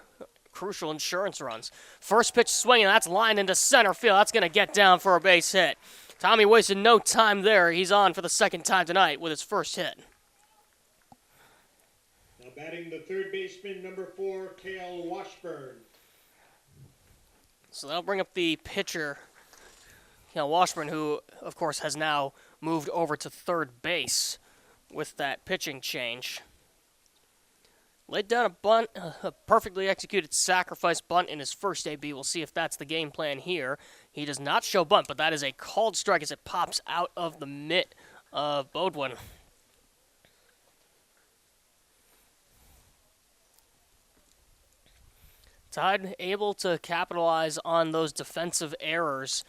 crucial insurance runs. First pitch swinging, that's lined into center field. That's going to get down for a base hit. Tommy wasted no time there. He's on for the second time tonight with his first hit. Now batting the third baseman, number 4, Kale Washburn. So that'll bring up the pitcher, Kale Washburn, who, of course, has now moved over to third base with that pitching change. Laid down a bunt, a perfectly executed sacrifice bunt in his first AB. We'll see if that's the game plan here. He does not show bunt, but that is a called strike as it pops out of the mitt of Bodwin. Tide able to capitalize on those defensive errors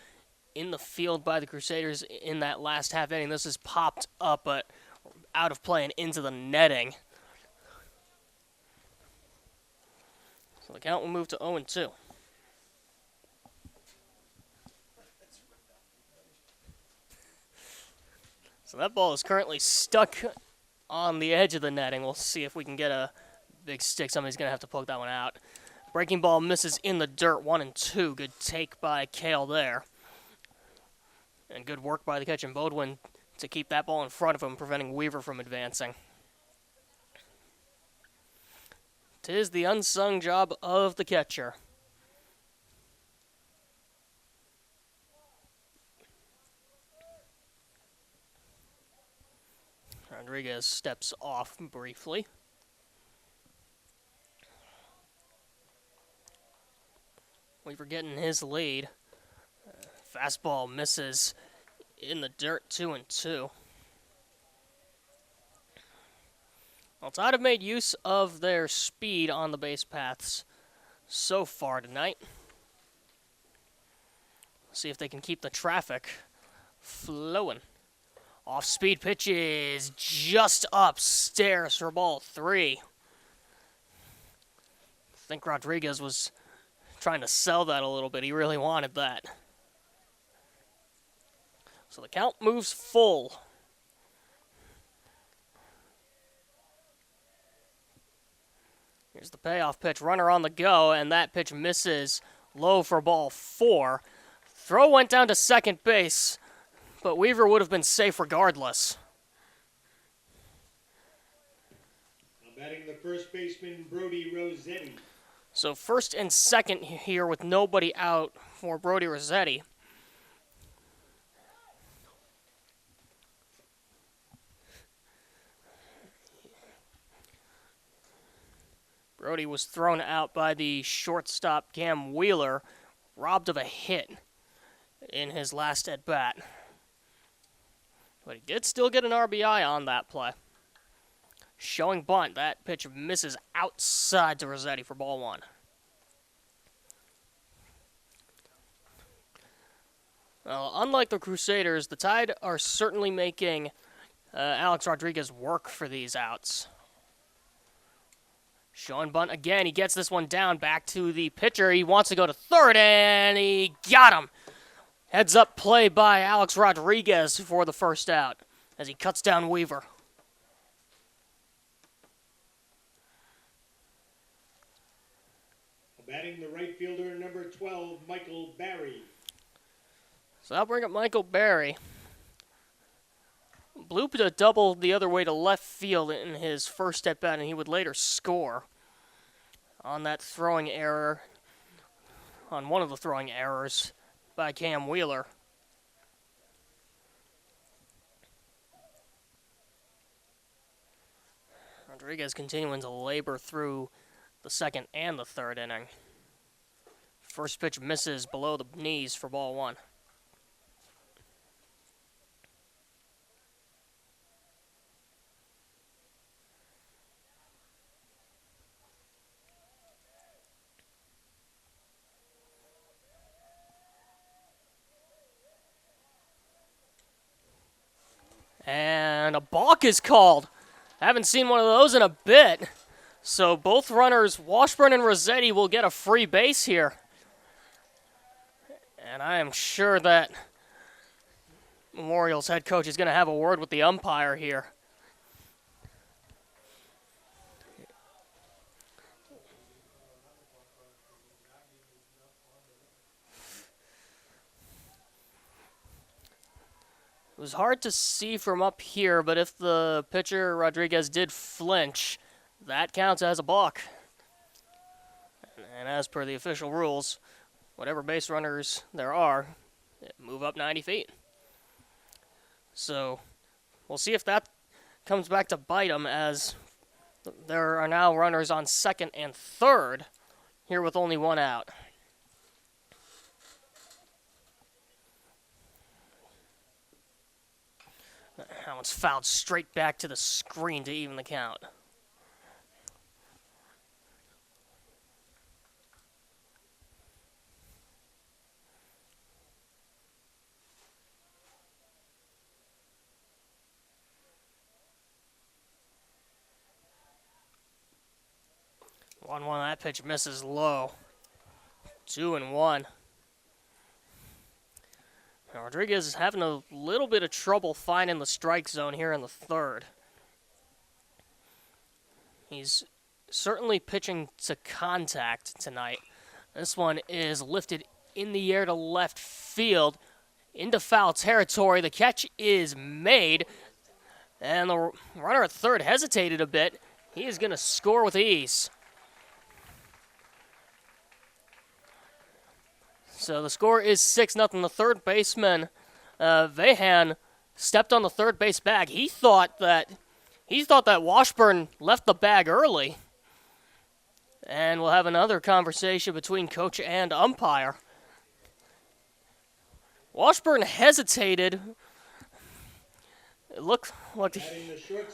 in the field by the Crusaders in that last half inning. This is popped up, but out of play and into the netting. So the count will move to 0-2. So that ball is currently stuck on the edge of the netting. We'll see if we can get a big stick. Somebody's going to have to poke that one out. Breaking ball misses in the dirt, 1-2. Good take by Kale there. And good work by the catcher Bodwin to keep that ball in front of him, preventing Weaver from advancing. 'Tis the unsung job of the catcher. Rodriguez steps off briefly. Weaver getting his lead. Fastball misses in the dirt, 2-2. Well, Tide have made use of their speed on the base paths so far tonight. See if they can keep the traffic flowing. Off-speed pitch is just upstairs for ball 3. I think Rodriguez was trying to sell that a little bit. He really wanted that. So the count moves full. Here's the payoff pitch. Runner on the go, and that pitch misses low for ball 4. Throw went down to second base, but Weaver would have been safe regardless. Now batting the first baseman, Brody Rossetti. So first and second here with nobody out for Brody Rossetti. Brody was thrown out by the shortstop Cam Wheeler, robbed of a hit in his last at-bat. But he did still get an RBI on that play. Showing bunt, that pitch misses outside to Rossetti for ball 1. Well, unlike the Crusaders, the Tide are certainly making Alex Rodriguez work for these outs. Showing bunt again. He gets this one down back to the pitcher. He wants to go to third, and he got him. Heads up play by Alex Rodriguez for the first out as he cuts down Weaver. Batting the right fielder, number 12, Michael Barry. So that'll bring up Michael Barry. Blew a double the other way to left field in his first at-bat, and he would later score on that throwing error, on one of the throwing errors by Cam Wheeler. Rodriguez continuing to labor through the second and the third inning. First pitch misses below the knees for ball 1. And a balk is called. Haven't seen one of those in a bit. So both runners, Washburn and Rossetti, will get a free base here. And I am sure that Memorial's head coach is going to have a word with the umpire here. It was hard to see from up here, but if the pitcher, Rodriguez, did flinch, that counts as a balk. And as per the official rules, whatever base runners there are, move up 90 feet. So we'll see if that comes back to bite them, as there are now runners on second and third here with only one out. That one's fouled straight back to the screen to even the count. One, that pitch misses low. 2-1. Now Rodriguez is having a little bit of trouble finding the strike zone here in the third. He's certainly pitching to contact tonight. This one is lifted in the air to left field into foul territory. The catch is made, and the runner at third hesitated a bit. He is going to score with ease. So the score is 6-0. The third baseman, Vahan, stepped on the third base bag. He thought that He thought that Washburn left the bag early. And we'll have another conversation between coach and umpire. Washburn hesitated. It looked like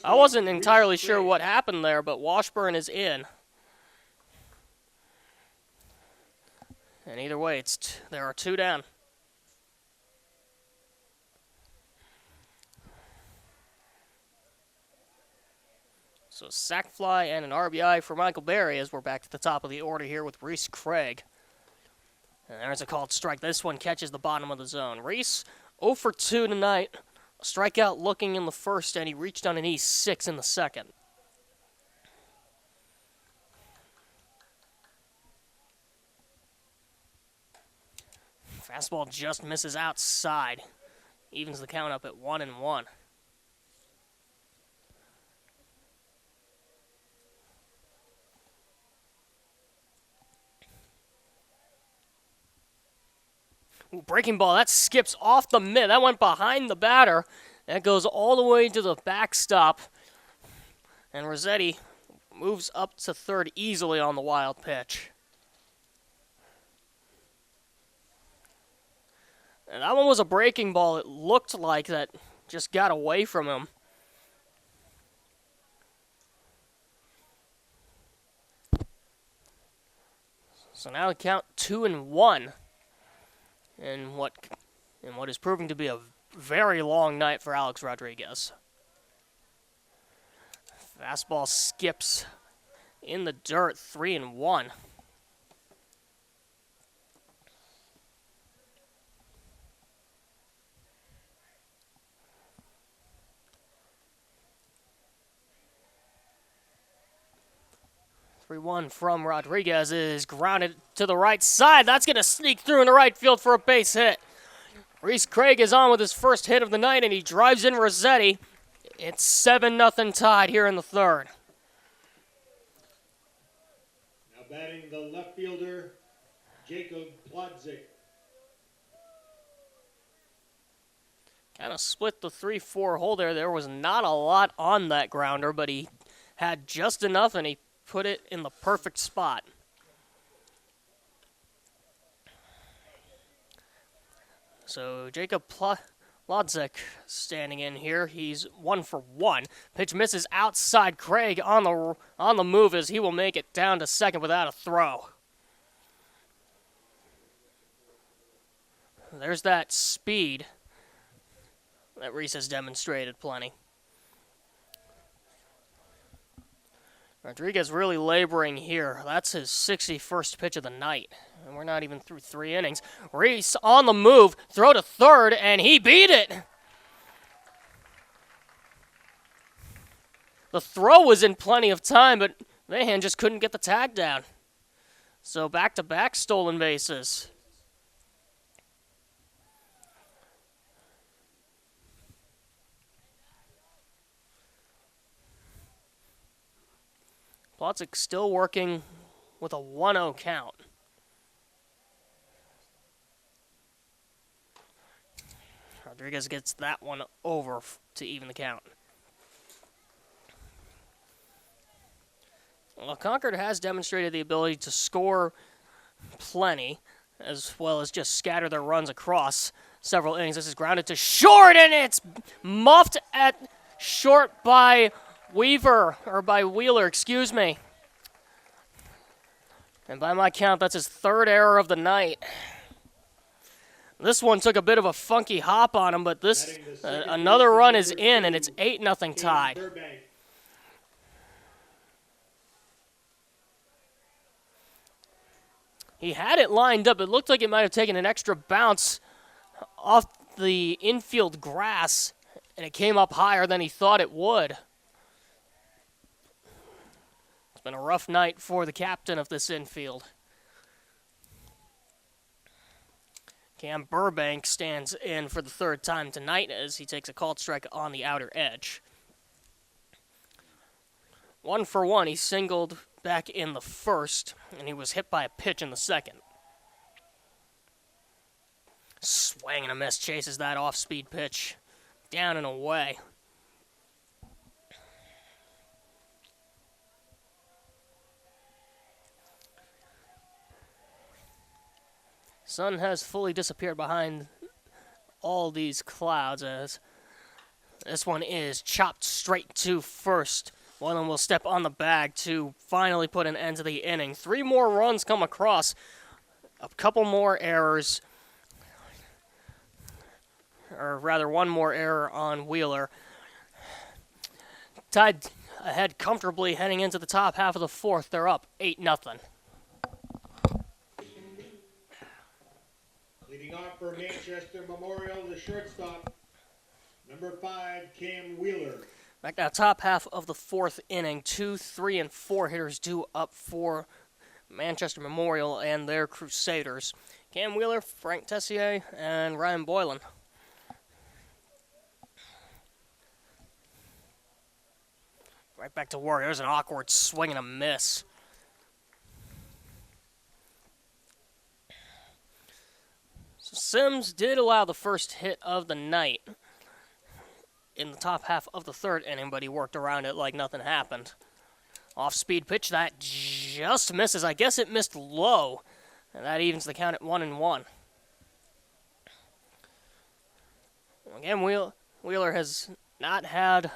I wasn't entirely sure what happened there, but Washburn is in. And either way, there are 2 down. So sac fly and an RBI for Michael Berry as we're back to the top of the order here with Rhys Craigue. And there's a called strike. This one catches the bottom of the zone. Rhys 0 for 2 tonight. A strikeout looking in the first, and he reached on an E6 in the second. Fastball just misses outside. Evens the count up at 1-1. Ooh, breaking ball, that skips off the mitt. That went behind the batter. That goes all the way to the backstop. And Rossetti moves up to third easily on the wild pitch. And that one was a breaking ball. It looked like that just got away from him. So now the count 2-1. In what is proving to be a very long night for Alex Rodriguez. Fastball skips in the dirt, 3-1. One from Rodriguez is grounded to the right side. That's going to sneak through in the right field for a base hit. Rhys Craigue is on with his first hit of the night, and he drives in Rossetti. It's 7-0 tied here in the third. Now batting the left fielder, Jacob Plotzik. Kind of split the 3-4 hole there. There was not a lot on that grounder, but he had just enough, and he put it in the perfect spot. So Jacob Plotzik standing in here. He's 1 for 1. Pitch misses outside. Craigue on the move as he will make it down to second without a throw. There's that speed that Rhys has demonstrated plenty. Rodriguez really laboring here. That's his 61st pitch of the night. And we're not even through 3 innings. Rhys on the move, throw to third, and he beat it. The throw was in plenty of time, but Mahan just couldn't get the tag down. So back-to-back stolen bases. Plotzik still working with a 1-0 count. Rodriguez gets that one over to even the count. Well, Concord has demonstrated the ability to score plenty, as well as just scatter their runs across several innings. This is grounded to short, and it's muffed at short by Wheeler, excuse me. And by my count, that's his 3rd error of the night. This one took a bit of a funky hop on him, but this another run is in, and it's 8-0 tied. He had it lined up. It looked like it might have taken an extra bounce off the infield grass, and it came up higher than he thought it would. It's been a rough night for the captain of this infield. Cam Burbank stands in for the 3rd time tonight as he takes a called strike on the outer edge. 1 for 1, he singled back in the first, and he was hit by a pitch in the second. Swing and a miss, chases that off-speed pitch down and away. Sun has fully disappeared behind all these clouds as this one is chopped straight to first. Boylan will step on the bag to finally put an end to the inning. 3 more runs come across. A couple more errors. Or rather, 1 more error on Wheeler. Tied ahead comfortably heading into the top half of the 4th. They're up 8-0. Leading off for Manchester Memorial, the shortstop, number 5, Cam Wheeler. Back to the top half of the 4th inning. 2, 3, and 4 hitters due up for Manchester Memorial and their Crusaders. Cam Wheeler, Frank Tessier, and Ryan Boylan. Right back to work. There's an awkward swing and a miss. So Sims did allow the first hit of the night in the top half of the 3rd inning, but he worked around it like nothing happened. Off-speed pitch that just misses. I guess it missed low, and that evens the count at 1-1. Again, Wheeler has not had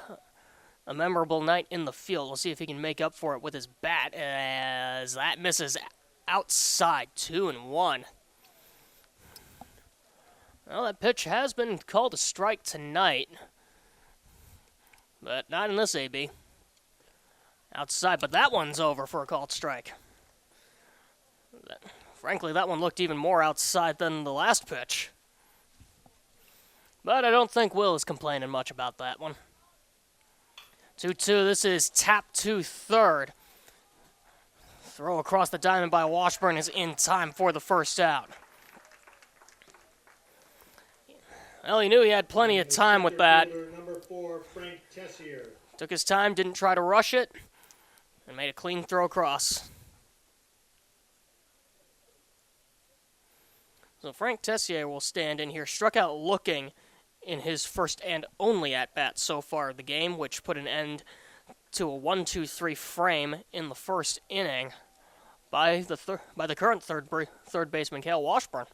a memorable night in the field. We'll see if he can make up for it with his bat, as that misses outside. 2-1. Well, that pitch has been called a strike tonight, but not in this AB. Outside, but that one's over for a called strike. Frankly, that one looked even more outside than the last pitch. But I don't think Will is complaining much about that one. 2-2, this is tap to third. Throw across the diamond by Washburn is in time for the first out. Well, he knew he had plenty of time with that. Number 4, Frank Tessier. Took his time, didn't try to rush it, and made a clean throw across. So Frank Tessier will stand in here. Struck out looking in his first and only at-bat so far of the game, which put an end to a 1-2-3 frame in the first inning by the current third baseman, Kale Washburn.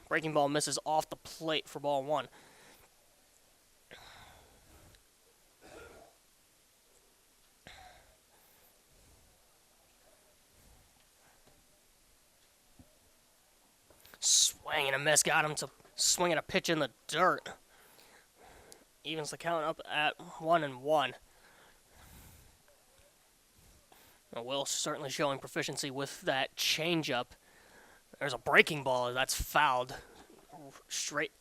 Breaking ball misses off the plate for ball 1. Swing and a miss got him to swing at a pitch in the dirt. Evens the count up at 1-1. Will certainly showing proficiency with that changeup. There's a breaking ball that's fouled straight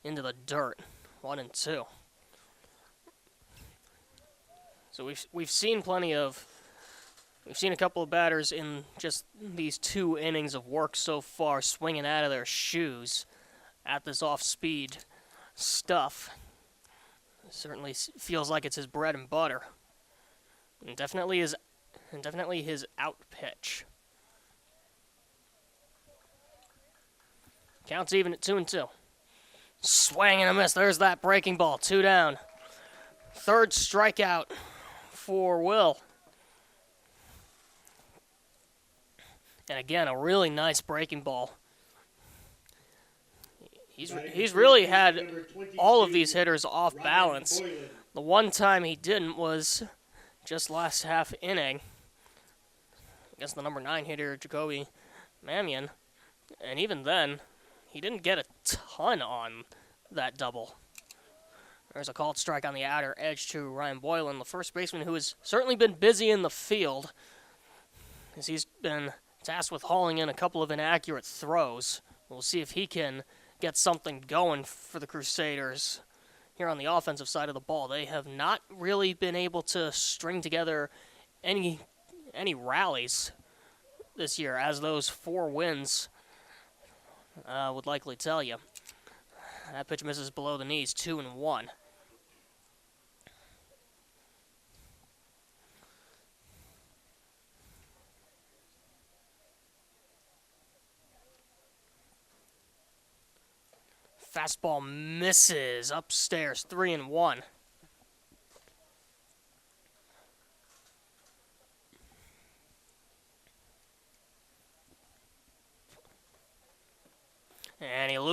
into the dirt. 1-2. So we've seen a couple of batters in just these 2 innings of work so far swinging out of their shoes at this off-speed stuff. It certainly feels like it's his bread and butter. And definitely his out pitch. Counts even at 2-2. Swing and a miss. There's that breaking ball. 2 down. 3rd strikeout for Will. And again, a really nice breaking ball. He's really had all of these hitters off balance. The one time he didn't was just last half inning against the number 9 hitter, Jacoby Mamian. And even then, he didn't get a ton on that double. There's a called strike on the outer edge to Ryan Boylan, the first baseman who has certainly been busy in the field, as he's been tasked with hauling in a couple of inaccurate throws. We'll see if he can get something going for the Crusaders here on the offensive side of the ball. They have not really been able to string together any rallies this year, as those 4 wins would likely tell you. That pitch misses below the knees, 2-1. Fastball misses upstairs, 3-1.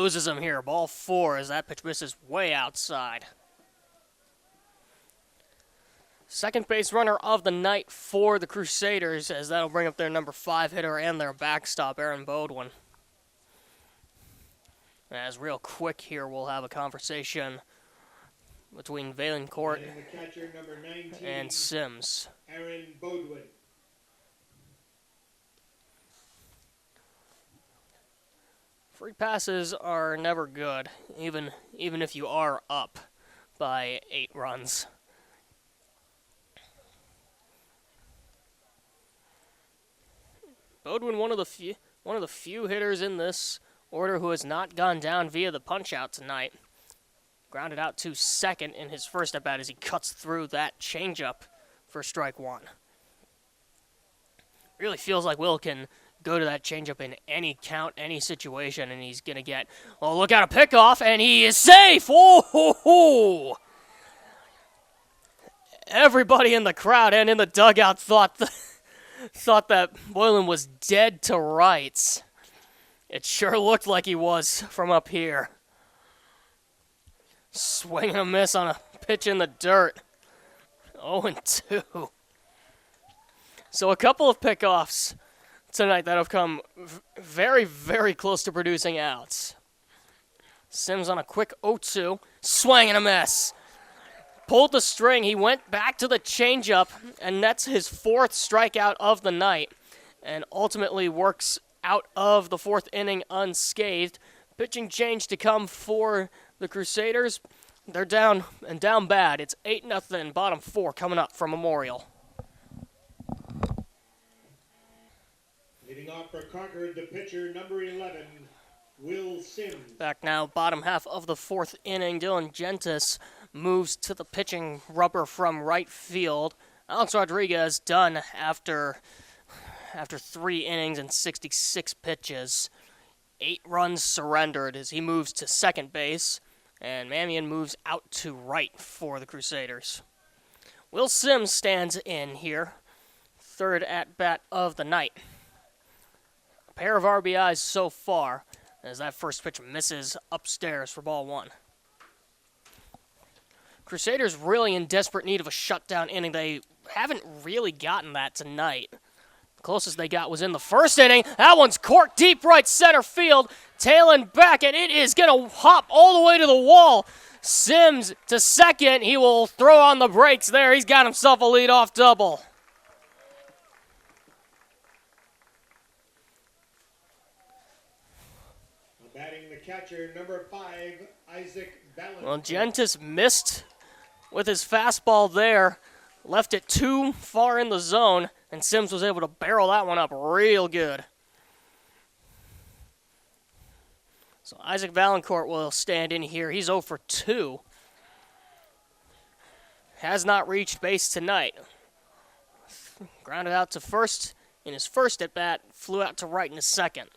loses him here. Ball 4 as that pitch misses way outside. Second base runner of the night for the Crusaders, as that'll bring up their number 5 hitter and their backstop, Aaron Bodwin. As real quick here, we'll have a conversation between Valencourt And the catcher, number 19, and Sims. Aaron Bodwin. Free passes are never good, even if you are up by 8 runs. Bodwin, one of the few hitters in this order who has not gone down via the punch-out tonight. Grounded out to second in his first at-bat as he cuts through that changeup for strike 1. Really feels like Will can go to that changeup in any count, any situation, and he's going to get, oh, look out, a pickoff, and he is safe! Oh! Everybody in the crowd and in the dugout thought that Boylan was dead to rights. It sure looked like he was from up here. Swing and a miss on a pitch in the dirt. 0-2. So a couple of pickoffs tonight that have come very, very close to producing outs. Sims on a quick 0-2. Swing and a miss. Pulled the string. He went back to the changeup, and that's his 4th strikeout of the night, and ultimately works out of the 4th inning unscathed. Pitching change to come for the Crusaders. They're down and down bad. It's 8-0, bottom 4 coming up from Memorial. Leading off for Concord, the pitcher, number 11, Will Sims. Back now, bottom half of the 4th inning. Dylan Gentis moves to the pitching rubber from right field. Alex Rodriguez done after 3 innings and 66 pitches. 8 runs surrendered as he moves to second base, and Mamian moves out to right for the Crusaders. Will Sims stands in here, 3rd at-bat of the night. A pair of RBIs so far, as that first pitch misses upstairs for ball 1. Crusaders really in desperate need of a shutdown inning. They haven't really gotten that tonight. The closest they got was in the first inning. That one's corked deep right center field, tailing back, and it is going to hop all the way to the wall. Sims to second. He will throw on the brakes there. He's got himself a leadoff double. Batting the catcher, number 5, Isaac Valencourt. Well, Gentis missed with his fastball there. Left it too far in the zone, and Sims was able to barrel that one up real good. So Isaac Valencourt will stand in here. He's 0 for 2. Has not reached base tonight. Grounded out to first in his first at-bat, flew out to right in his second.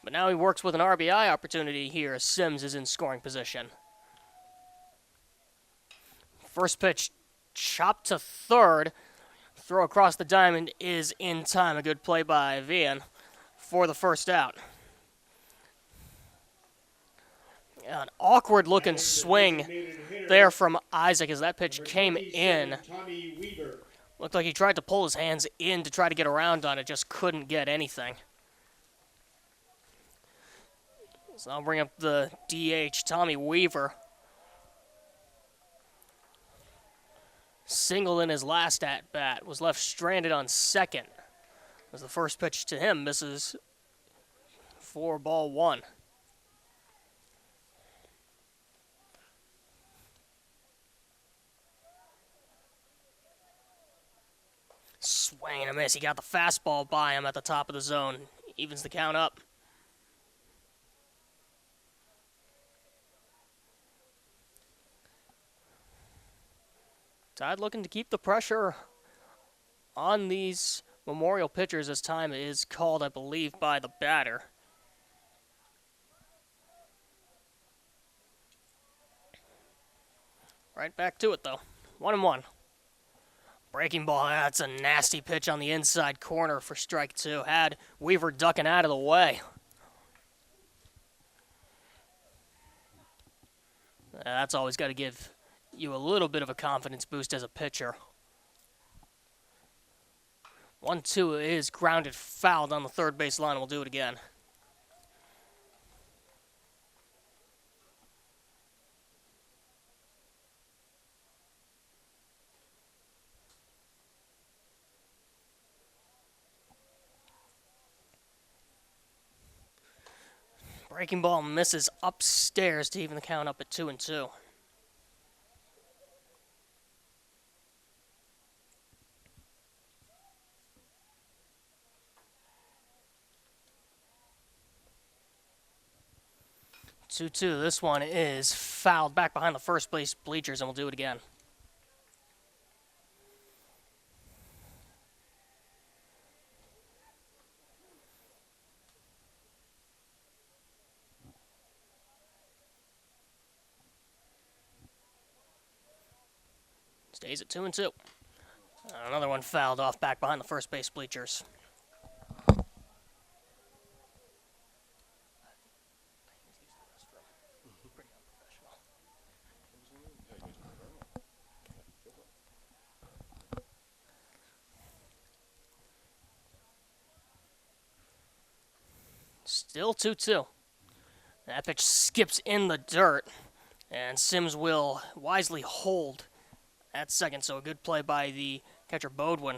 But now he works with an RBI opportunity here as Sims is in scoring position. First pitch chopped to third. Throw across the diamond is in time. A good play by Vian for the first out. An awkward-looking swing there from Isaac as that pitch came in. Looked like he tried to pull his hands in to try to get around on it, just couldn't get anything. So I'll bring up the DH, Tommy Weaver. Singled in his last at-bat, was left stranded on second. As the first pitch to him misses for ball 1. Swing and a miss. He got the fastball by him at the top of the zone. Evens the count up. Tide looking to keep the pressure on these Memorial pitchers as time is called, I believe, by the batter. Right back to it, though. 1-1. Breaking ball, that's a nasty pitch on the inside corner for strike 2. Had Weaver ducking out of the way. That's always got to give you a little bit of a confidence boost as a pitcher. 1-2 is grounded, fouled on the third base line. We'll do it again. Breaking ball misses upstairs to even the count up at 2-2. This one is fouled back behind the first base bleachers, and we'll do it again. Stays at 2-2. Another one fouled off back behind the first base bleachers. Still 2-2. That pitch skips in the dirt, and Sims will wisely hold at second, so a good play by the catcher Bodwin.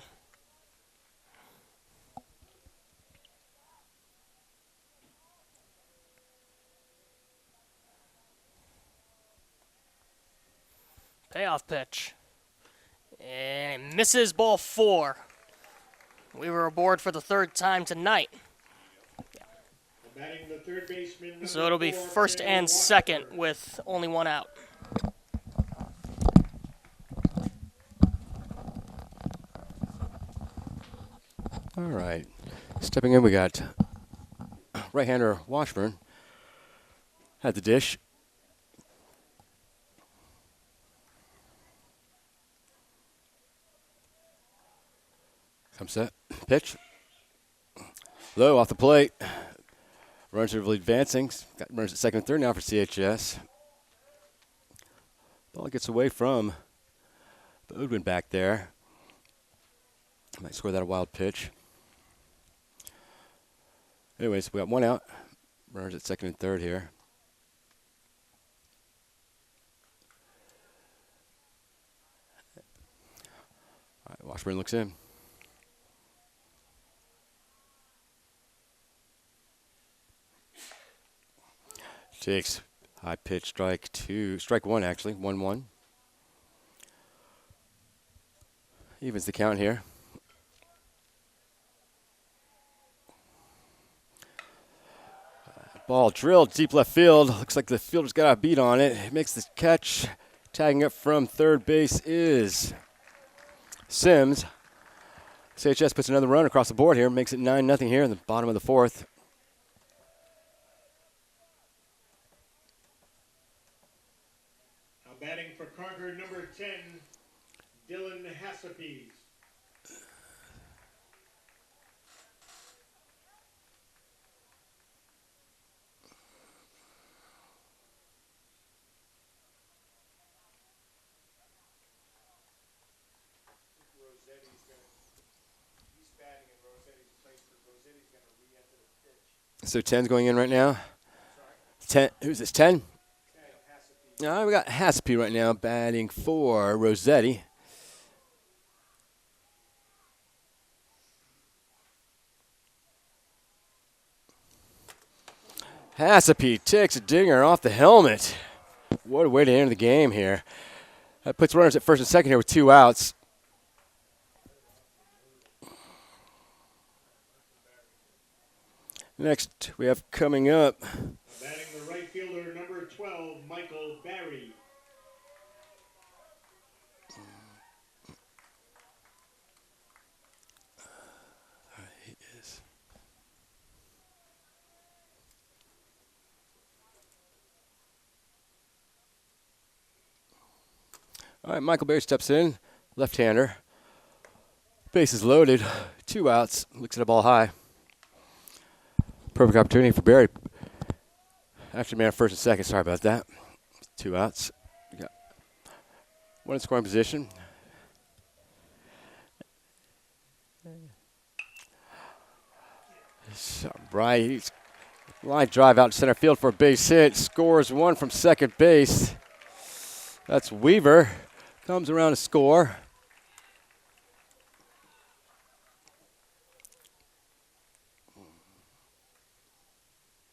Payoff pitch. And misses, ball 4. We were aboard for the third time tonight. Batting the third baseman, So it'll be first Kale and Washburn. second with only one out. All right. Stepping in, we got right-hander Washburn at the dish. Comes set. Pitch. Low off the plate. Runners are really advancing. Got runners at second and third now for CHS. Ball gets away from Bodwin back there. Might score that a wild pitch. Anyways, we got one out. Runners at second and third here. All right, Washburn looks in. Takes high pitch, strike one actually, 1-1. Evens the count here. Ball drilled deep left field. Looks like the fielder's got a beat on it. It makes the catch. Tagging up from third base is Sims. CHS puts another run across the board here. Makes it 9-0 here in the bottom of the fourth. Now batting for Concord, number 10, Dylan Hassapes. So 10's going in right now. 10. Who's this? 10? No, we got Haspy right now batting for Rossetti. Haspy takes a dinger off the helmet. What a way to end the game here. That puts runners at first and second here with 2 outs. Next, we have coming up. Batting the right fielder, number 12, Michael Barry. He is. All right, Michael Barry steps in, left-hander. Base is loaded, 2 outs, looks at a ball high. Perfect opportunity for Barry. Actually, man, first and second. Sorry about that. 2 outs. One in scoring position. So Bryce, line drive out to center field for a base hit. Scores one from second base. That's Weaver. Comes around to score.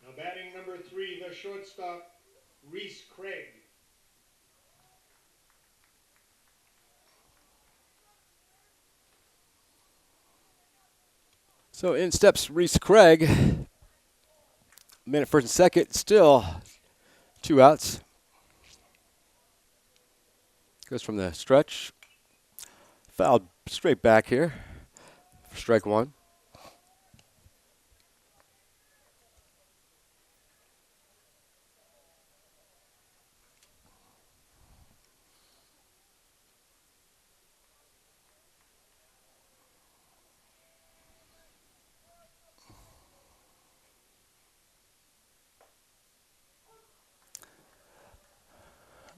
Now batting number 3, the shortstop, Rhys Craigue. So in steps Rhys Craigue. Minute first and second, still 2 outs. Goes from the stretch. Fouled straight back here for strike 1.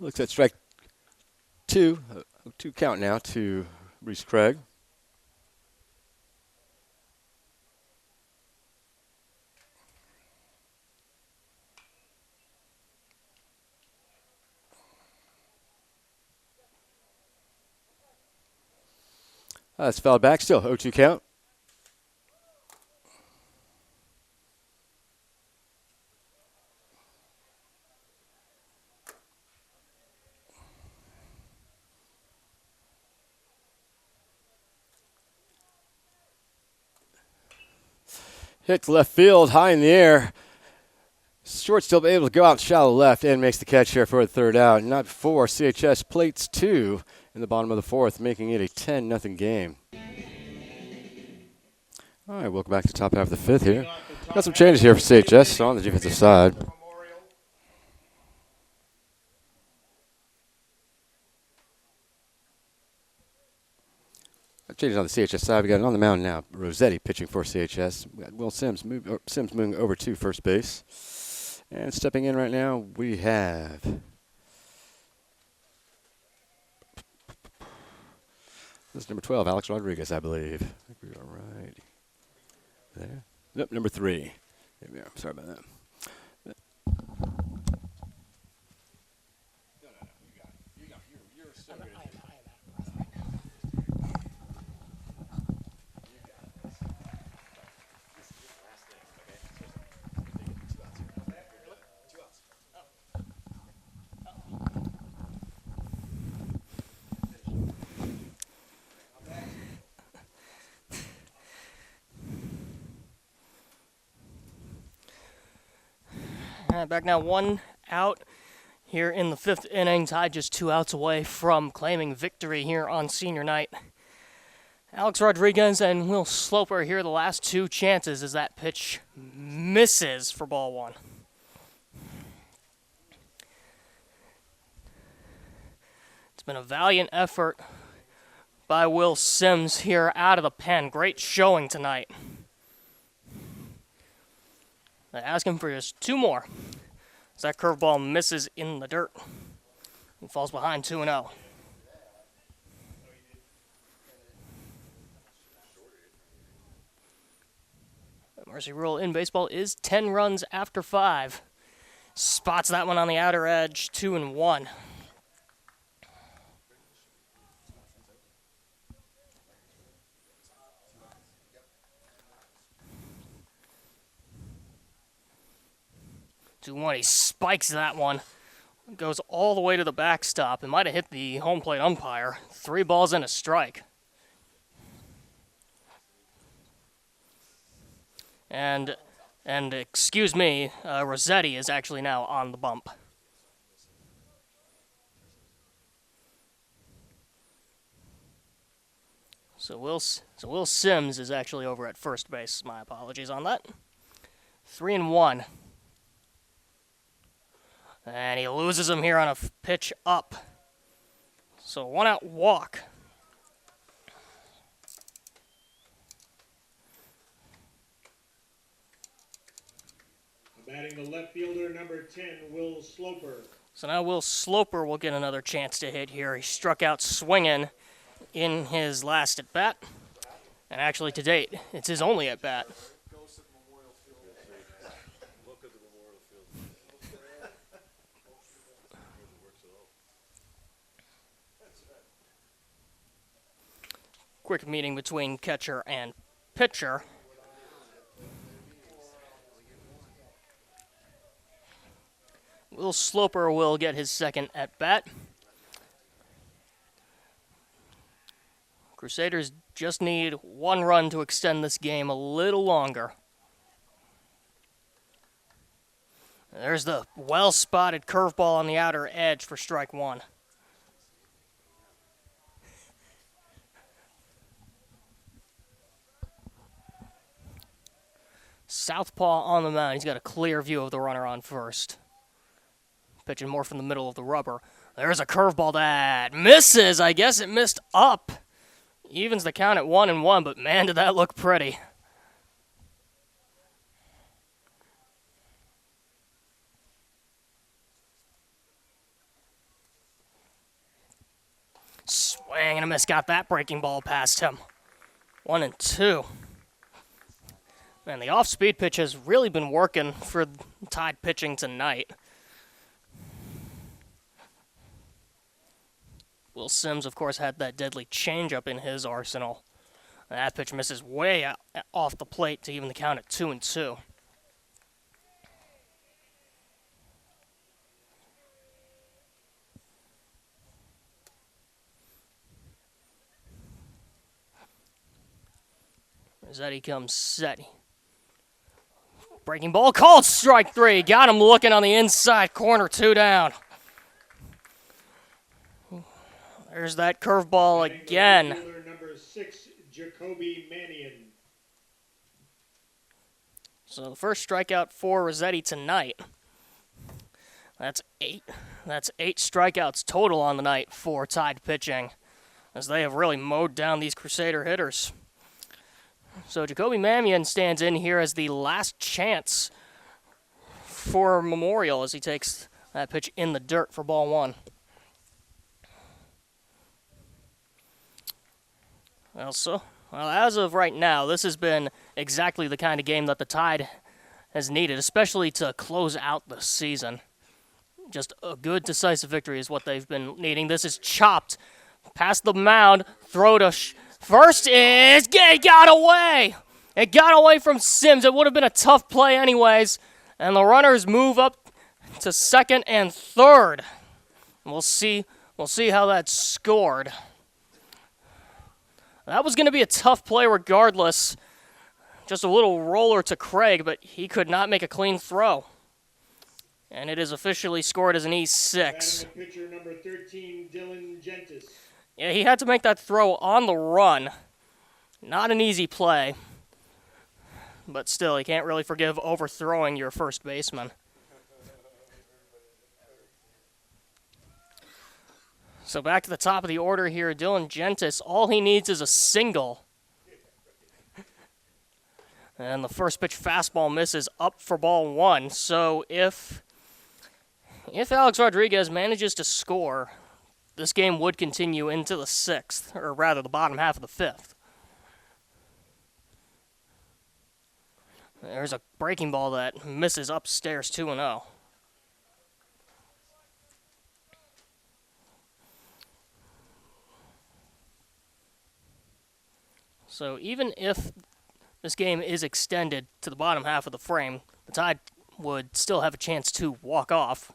Looks at strike 2. 2 count now to Rhys Craigue. That's fouled back. Still 0-2 count. Hit to left field, high in the air. Short still able to go out shallow left and makes the catch here for a 3rd out. Not before CHS plates 2 in the bottom of the 4th, making it a 10-0 game. All right, welcome back to the top half of the 5th here. Got some changes here for CHS on the defensive side. Changes on the CHS side. We got it on the mound now. Rossetti pitching for CHS. We got Will Sims moving over to first base. And stepping in right now, we have this is number 12, Alex Rodriguez, I believe. I think we are right there. Nope, number 3. There we are. Sorry about that. Back now, 1 out here in the 5th inning. Tied just 2 outs away from claiming victory here on senior night. Alex Rodriguez and Will Sloper here the last 2 chances as that pitch misses for ball 1. It's been a valiant effort by Will Sims here out of the pen. Great showing tonight. They ask him for just 2 more. As that curveball misses in the dirt. He falls behind 2-0. Mercy rule in baseball is 10 runs after 5. Spots that one on the outer edge, 2-1. He spikes that one. Goes all the way to the backstop. It might have hit the home plate umpire. 3 balls and a strike. And excuse me, Rossetti is actually now on the bump. So Will Sims is actually over at first base. My apologies on that. 3-1. And he loses him here on a pitch up. So 1 out walk. Batting the left fielder, number 10, Will Sloper. So now Will Sloper will get another chance to hit here. He struck out swinging in his last at-bat. And actually, to date, it's his only at-bat. Quick meeting between catcher and pitcher. Will Sloper will get his second at-bat. Crusaders just need one run to extend this game a little longer. There's the well-spotted curveball on the outer edge for strike one. Southpaw on the mound. He's got a clear view of the runner on first. Pitching more from the middle of the rubber. There's a curveball that misses. I guess it missed up. Evens the count at 1-1, but man, did that look pretty. Swing and a miss. Got that breaking ball past him. 1-2. Man, the off-speed pitch has really been working for Tide pitching tonight. Will Sims, of course, had that deadly changeup in his arsenal. That pitch misses way out, off the plate to even the count at 2-2. Rossetti comes set. Breaking ball called strike three. Got him looking on the inside corner, 2 down. There's that curveball again. Number 6, Jacoby Mannion. So the first strikeout for Rossetti tonight. That's 8. That's 8 strikeouts total on the night for Tide pitching, as they have really mowed down these Crusader hitters. So Jacoby Mannion stands in here as the last chance for Memorial as he takes that pitch in the dirt for ball 1. Well, as of right now, this has been exactly the kind of game that the Tide has needed, especially to close out the season. Just a good, decisive victory is what they've been needing. This is chopped past the mound. Throw to first is... It got away! It got away from Sims. It would have been a tough play anyways. And the runners move up to second and third. We'll see how that's scored. That was going to be a tough play regardless. Just a little roller to Craigue, but he could not make a clean throw. And it is officially scored as an E6. Pitcher number 13, Dylan Gentis. Yeah, he had to make that throw on the run. Not an easy play. But still, you can't really forgive overthrowing your first baseman. So back to the top of the order here, Dylan Gentis. All he needs is a single. And the first pitch fastball misses up for ball 1. So if Alex Rodriguez manages to score, this game would continue into the 6th, or rather the bottom half of the 5th. There's a breaking ball that misses upstairs 2-0. So even if this game is extended to the bottom half of the frame, the Tide would still have a chance to walk off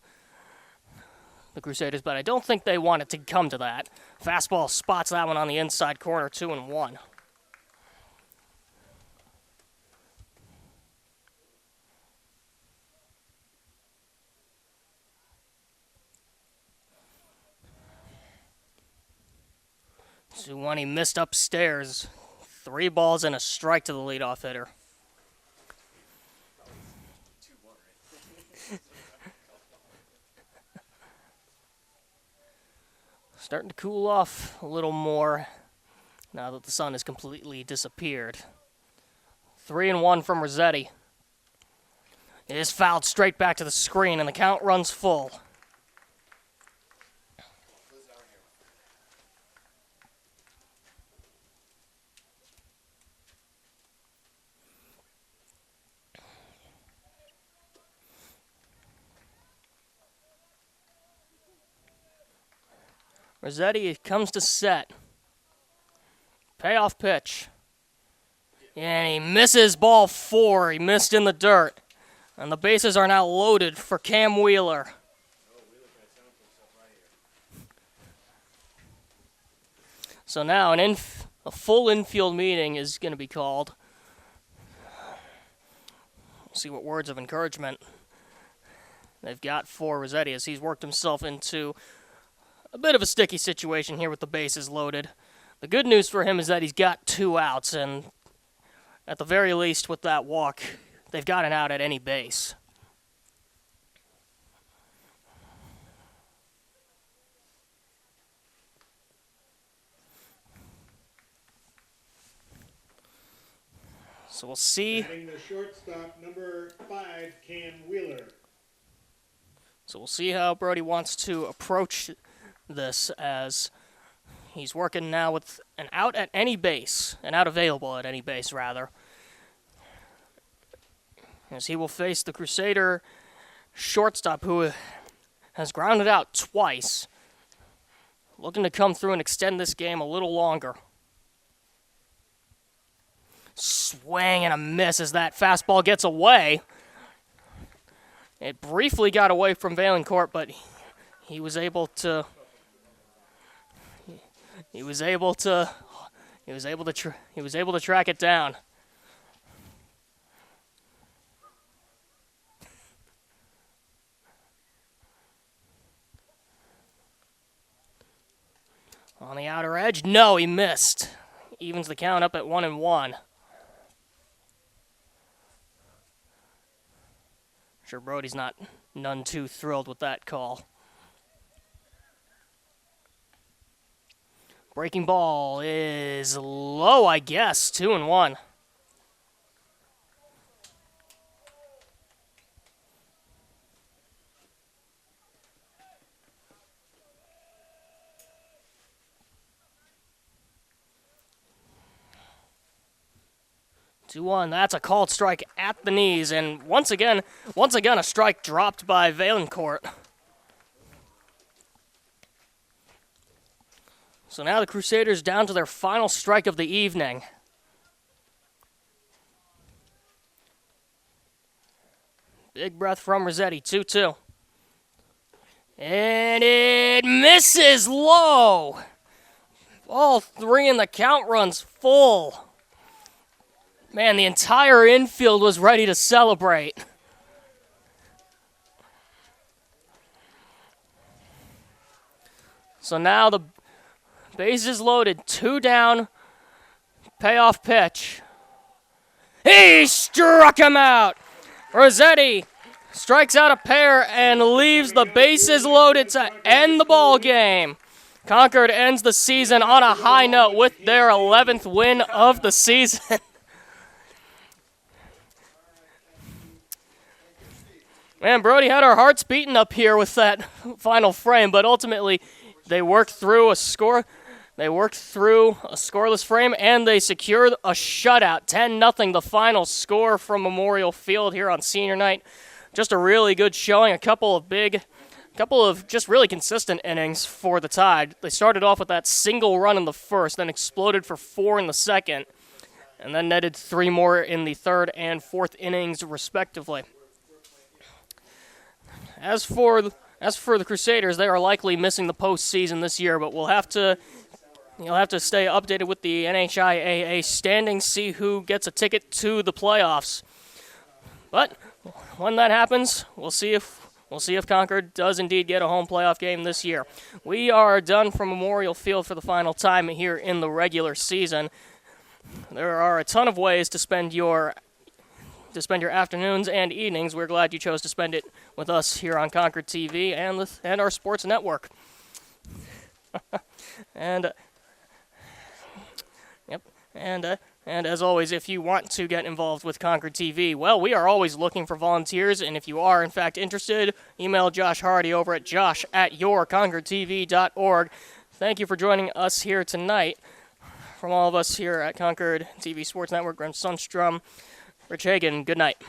the Crusaders, but I don't think they want it to come to that. Fastball spots that one on the inside corner, 2-1. So he missed upstairs. 3 balls and a strike to the leadoff hitter. Starting to cool off a little more now that the sun has completely disappeared. 3-1 from Rossetti. It is fouled straight back to the screen, and the count runs full. Rossetti comes to set. Payoff pitch. And he misses ball 4. He missed in the dirt. And the bases are now loaded for Cam Wheeler. So now a full infield meeting is going to be called. We'll see what words of encouragement they've got for Rossetti as he's worked himself into a bit of a sticky situation here with the bases loaded. The good news for him is that he's got 2 outs, and at the very least with that walk, they've got an out at any base. So we'll see. Batting the shortstop, number 5, Cam Wheeler. So we'll see how Brody wants to approach this as he's working now with an out at any base, an out available at any base, rather. As he will face the Crusader shortstop who has grounded out twice, looking to come through and extend this game a little longer. Swing and a miss as that fastball gets away. It briefly got away from Valencourt, but he was able to track it down. On the outer edge, no, he missed. Evens the count up at 1-1. Sure, Brody's none too thrilled with that call. Breaking ball is low, I guess. 2-1. That's a called strike at the knees, and once again, a strike dropped by Valencourt. So now the Crusaders down to their final strike of the evening. Big breath from Rossetti, 2-2. And it misses low. All 3 in the count runs full. Man, the entire infield was ready to celebrate. So now the base is loaded, 2 down, payoff pitch. He struck him out. Rossetti strikes out a pair and leaves the bases loaded to end the ball game. Concord ends the season on a high note with their 11th win of the season. Man, Brody had our hearts beating up here with that final frame, but ultimately they worked through a score. They worked through a scoreless frame, and they secured a shutout. 10-0, the final score from Memorial Field here on senior night. Just a really good showing. A couple of just really consistent innings for the Tide. They started off with that single run in the first, then exploded for 4 in the second, and then netted 3 more in the third and fourth innings, respectively. As for the Crusaders, they are likely missing the postseason this year, but you'll have to stay updated with the NHIAA standings, see who gets a ticket to the playoffs. But when that happens, we'll see if Concord does indeed get a home playoff game this year. We are done from Memorial Field for the final time here in the regular season. There are a ton of ways to spend your afternoons and evenings. We're glad you chose to spend it with us here on Concord TV and our sports network. And And as always, if you want to get involved with Concord TV, well, we are always looking for volunteers, and if you are, in fact, interested, email Josh Hardy over at josh@yourconcordtv.org. Thank you for joining us here tonight. From all of us here at Concord TV Sports Network, I'm Sundström. Rich Hagan, good night.